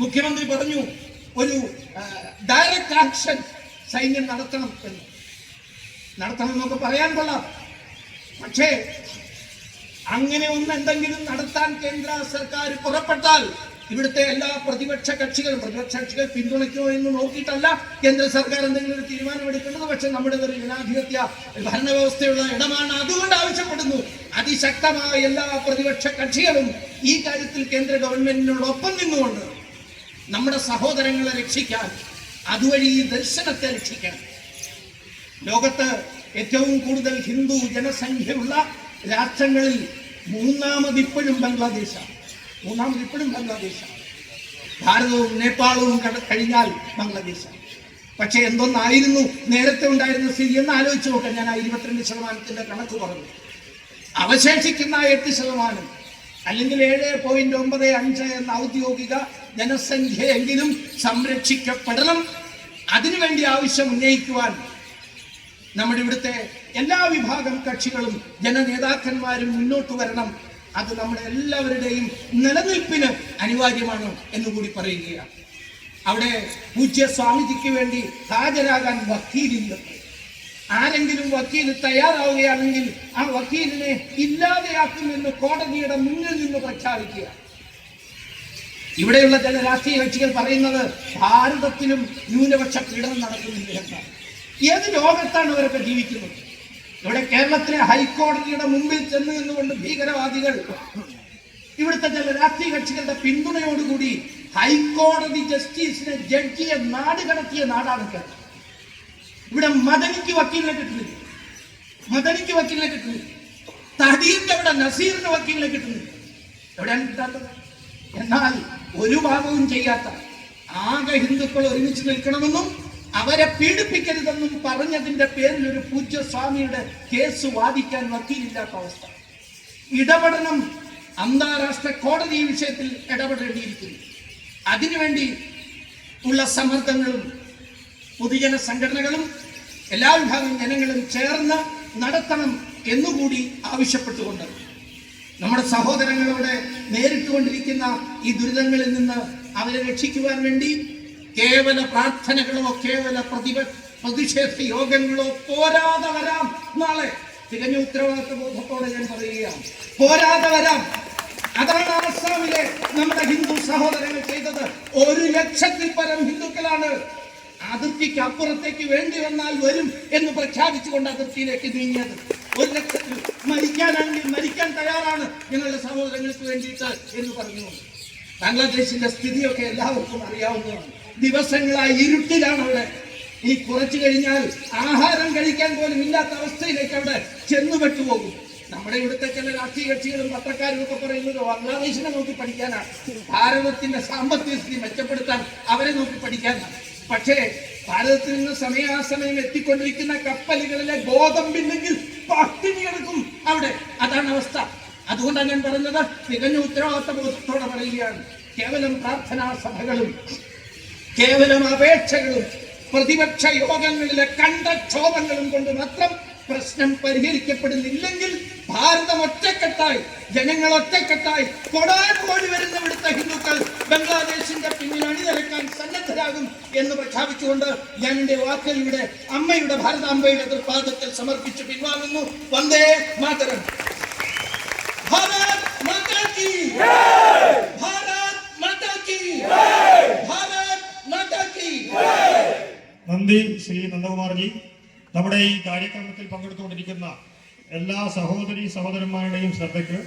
മുഖ്യമന്ത്രി പറഞ്ഞു, ഒരു ഡയറക്റ്റ് ആക്ഷൻ സൈന്യം നടത്തണം എന്നൊക്കെ പറയാൻ കൊള്ളാം. പക്ഷേ അങ്ങനെ എന്തെങ്കിലും നടത്താൻ കേന്ദ്ര സർക്കാർ പുറപ്പെട്ടാൽ ഇവിടുത്തെ എല്ലാ പ്രതിപക്ഷ കക്ഷികൾ പിന്തുണയ്ക്കുമോ എന്ന് നോക്കിയിട്ടല്ല കേന്ദ്ര സർക്കാർ എന്തെങ്കിലും ഒരു തീരുമാനമെടുക്കേണ്ടത്. പക്ഷെ നമ്മുടെ ഒരു ജനാധിപത്യ ഭരണവ്യവസ്ഥയുള്ള ഇടമാണ്. അതുകൊണ്ട് ആവശ്യപ്പെടുന്നു, അതിശക്തമായ എല്ലാ പ്രതിപക്ഷ കക്ഷികളും ഈ കാര്യത്തിൽ കേന്ദ്ര ഗവൺമെന്റിനോടൊപ്പം നിന്നുകൊണ്ട് നമ്മുടെ സഹോദരങ്ങളെ രക്ഷിക്കാൻ, അതുവഴി ഈ ദർശനത്തെ രക്ഷിക്കാൻ. ലോകത്ത് ഏറ്റവും കൂടുതൽ ഹിന്ദു ജനസംഖ്യയുള്ള രാഷ്ട്രങ്ങളിൽ മൂന്നാമതിപ്പോഴും ബംഗ്ലാദേശാണ്. ഭാരതവും നേപ്പാളവും കഴിഞ്ഞാൽ ബംഗ്ലാദേശാണ്. പക്ഷെ എന്തൊന്നായിരുന്നു നേരത്തെ ഉണ്ടായിരുന്ന സ്ഥിതി എന്ന് ആലോചിച്ച് നോക്കാം. ഞാൻ 22% കണക്ക് പറഞ്ഞു. അവശേഷിക്കുന്ന 8% അല്ലെങ്കിൽ 7.95 എന്ന ഔദ്യോഗിക ജനസംഖ്യയെങ്കിലും സംരക്ഷിക്കപ്പെടണം. അതിനുവേണ്ടി ആവശ്യം ഉന്നയിക്കുവാൻ നമ്മുടെ ഇവിടുത്തെ എല്ലാ വിഭാഗം കക്ഷികളും ജനനേതാക്കന്മാരും മുന്നോട്ട് വരണം. അത് നമ്മുടെ എല്ലാവരുടെയും നിലനിൽപ്പിന് അനിവാര്യമാണ് എന്നുകൂടി പറയുകയാണ്. അവിടെ പൂജ്യ സ്വാമിജിക്ക് വേണ്ടി ഹാജരാകാൻ വക്കീലില്ല. ആരെങ്കിലും വക്കീൽ തയ്യാറാവുകയാണെങ്കിൽ ആ വക്കീലിനെ ഇല്ലാതെയാക്കുമെന്ന് കോടതിയുടെ മുന്നിൽ നിന്ന് പ്രഖ്യാപിക്കുക. ഇവിടെയുള്ള ചില രാഷ്ട്രീയ കക്ഷികൾ പറയുന്നത് ഭാരതത്തിലും ന്യൂനപക്ഷ പീഡനം നടക്കുന്നില്ല എന്നാണ്. ഏത് ലോകത്താണ് അവരൊക്കെ ജീവിക്കുന്നത്? ഇവിടെ കേരളത്തിലെ ഹൈക്കോടതിയുടെ മുമ്പിൽ ചെന്ന് നിന്നുകൊണ്ട് ഭീകരവാദികൾ ഇവിടുത്തെ ചില രാഷ്ട്രീയ കക്ഷികളുടെ പിന്തുണയോടുകൂടി ഹൈക്കോടതി ജസ്റ്റിസിനെ ജഡ്ജിയെ നാട് കടത്തിയ നാടാണ് കേരളം. ഇവിടെ മദനിക്ക് വക്കീലിനെ കിട്ടുന്നില്ല, തടീന്റെ അവിടെ നസീറിന് വക്കീലിനെ കിട്ടുന്നില്ല. എവിടെയാണ് കിട്ടാത്തത്? എന്നാൽ ഒരു ഭാഗവും ചെയ്യാത്ത ആകെ ഹിന്ദുക്കൾ ഒരുമിച്ച് നിൽക്കണമെന്നും അവരെ പീഡിപ്പിക്കരുതെന്നും പറഞ്ഞതിന്റെ പേരിൽ ഒരു പൂജ്യസ്വാമിയുടെ കേസ് വാദിക്കാൻ വക്കീലില്ലാത്ത അവസ്ഥ. ഇടപെടണം, അന്താരാഷ്ട്ര കോടതി ഈ വിഷയത്തിൽ ഇടപെടേണ്ടിയിരിക്കുന്നു. അതിനുവേണ്ടി ഉള്ള സമ്മർദ്ദങ്ങളും പൊതുജന സംഘടനകളും എല്ലാ വിഭാഗം ജനങ്ങളും ചേർന്ന് നടത്തണം എന്നുകൂടി ആവശ്യപ്പെട്ടുകൊണ്ട് നമ്മുടെ സഹോദരങ്ങളോട് നേരിട്ടുകൊണ്ടിരിക്കുന്ന ഈ ദുരിതങ്ങളിൽ നിന്ന് അവരെ രക്ഷിക്കുവാൻ വേണ്ടി കേവല പ്രാർത്ഥനകളോ കേവല പ്രതിഷേധ യോഗങ്ങളോ പോരാതെ വരാം. നാളെ തികഞ്ഞ ഉത്തരവാദിത്വ ബോധത്തോടെ ഞാൻ പറയുകയാണ്, പോരാതെ വരാം. അതാണ് ആസാമിലെ നമ്മുടെ ഹിന്ദു സഹോദരങ്ങൾ ചെയ്തത്. 1,00,000-ൽ പരം ഹിന്ദുക്കളാണ് അതിർത്തിക്ക് അപ്പുറത്തേക്ക് വേണ്ടി വന്നാൽ വരും എന്ന് പ്രഖ്യാപിച്ചുകൊണ്ട് അതിർത്തിയിലേക്ക് നീങ്ങിയത്. 1,00,000 മരിക്കാനാണെങ്കിൽ മരിക്കാൻ തയ്യാറാണ് ഞങ്ങളുടെ സഹോദരങ്ങൾക്ക് വേണ്ടിയിട്ട് എന്ന് പറഞ്ഞു. ബംഗ്ലാദേശിന്റെ സ്ഥിതിയൊക്കെ എല്ലാവർക്കും അറിയാവുന്നതാണ്. ദിവസങ്ങളായി ഇരുട്ടിലാണ് അവിടെ. ഈ കുറച്ചു കഴിഞ്ഞാൽ ആഹാരം കഴിക്കാൻ പോലും ഇല്ലാത്ത അവസ്ഥയിലേക്ക് അവിടെ ചെന്നുപെട്ടുപോകും. നമ്മുടെ ഇവിടുത്തെ ചില രാഷ്ട്രീയ കക്ഷികളും പത്രക്കാരും ഒക്കെ പറയുന്നത് ബംഗ്ലാദേശിനെ നോക്കി പഠിക്കാനാണ്, ഭാരതത്തിന്റെ സാമ്പത്തിക സ്ഥിതി മെച്ചപ്പെടുത്താൻ അവരെ നോക്കി പഠിക്കാനാണ്. പക്ഷേ ഭാരതത്തിൽ നിന്ന് സമയാസമയം എത്തിക്കൊണ്ടിരിക്കുന്ന കപ്പലുകളിലെ ഗോതമ്പില്ലെങ്കിൽ പട്ടിണി കിടക്കും അവിടെ. അതാണ് അവസ്ഥ. അതുകൊണ്ടാണ് ഞാൻ പറഞ്ഞത്, തികഞ്ഞ ഉത്തരവാദിത്വ ബോധത്തോടെ പറയുകയാണ്. കേവലം പ്രാർത്ഥനാ സഭകളും കേവലം അപേക്ഷകളും പ്രതിപക്ഷ യോഗങ്ങളിലെ കണ്ടക്ഷോഭങ്ങളും കൊണ്ട് മാത്രം പ്രശ്നം പരിഹരിക്കപ്പെടുന്നില്ലെങ്കിൽ ഭാരതം ഒറ്റക്കെട്ടായി, ജനങ്ങൾ ഒറ്റക്കെട്ടായി, കോടാനുകോടി വരുന്ന ഇവിടുത്തെ ഹിന്ദുക്കൾ ബംഗ്ലാദേശിന്റെ പിന്നിൽ അണിനിരക്കാൻ സന്നദ്ധരാകും എന്ന് പ്രഖ്യാപിച്ചുകൊണ്ട് ഞാൻ എന്റെ വാക്കുകൾ ഇവിടെ അമ്മയുടെ ഭാരതാംബയുടെ തൃപ്പാദത്തിൽ സമർപ്പിച്ച് പിൻവാങ്ങുന്നു. വന്ദേ മാതരം. ഭാരത് മാതാ കി ജയ്. ഭാരത് മാതാ കി ജയ്. ഭാരത് മാതാ കി ജയ്. നന്ദി ശ്രീ നന്ദകുമാർജി. നമ്മുടെ ഈ കാര്യക്രമത്തിൽ പങ്കെടുത്തുകൊണ്ടിരിക്കുന്ന എല്ലാ സഹോദരി സഹോദരന്മാരുടെയും ശ്രദ്ധയ്ക്ക്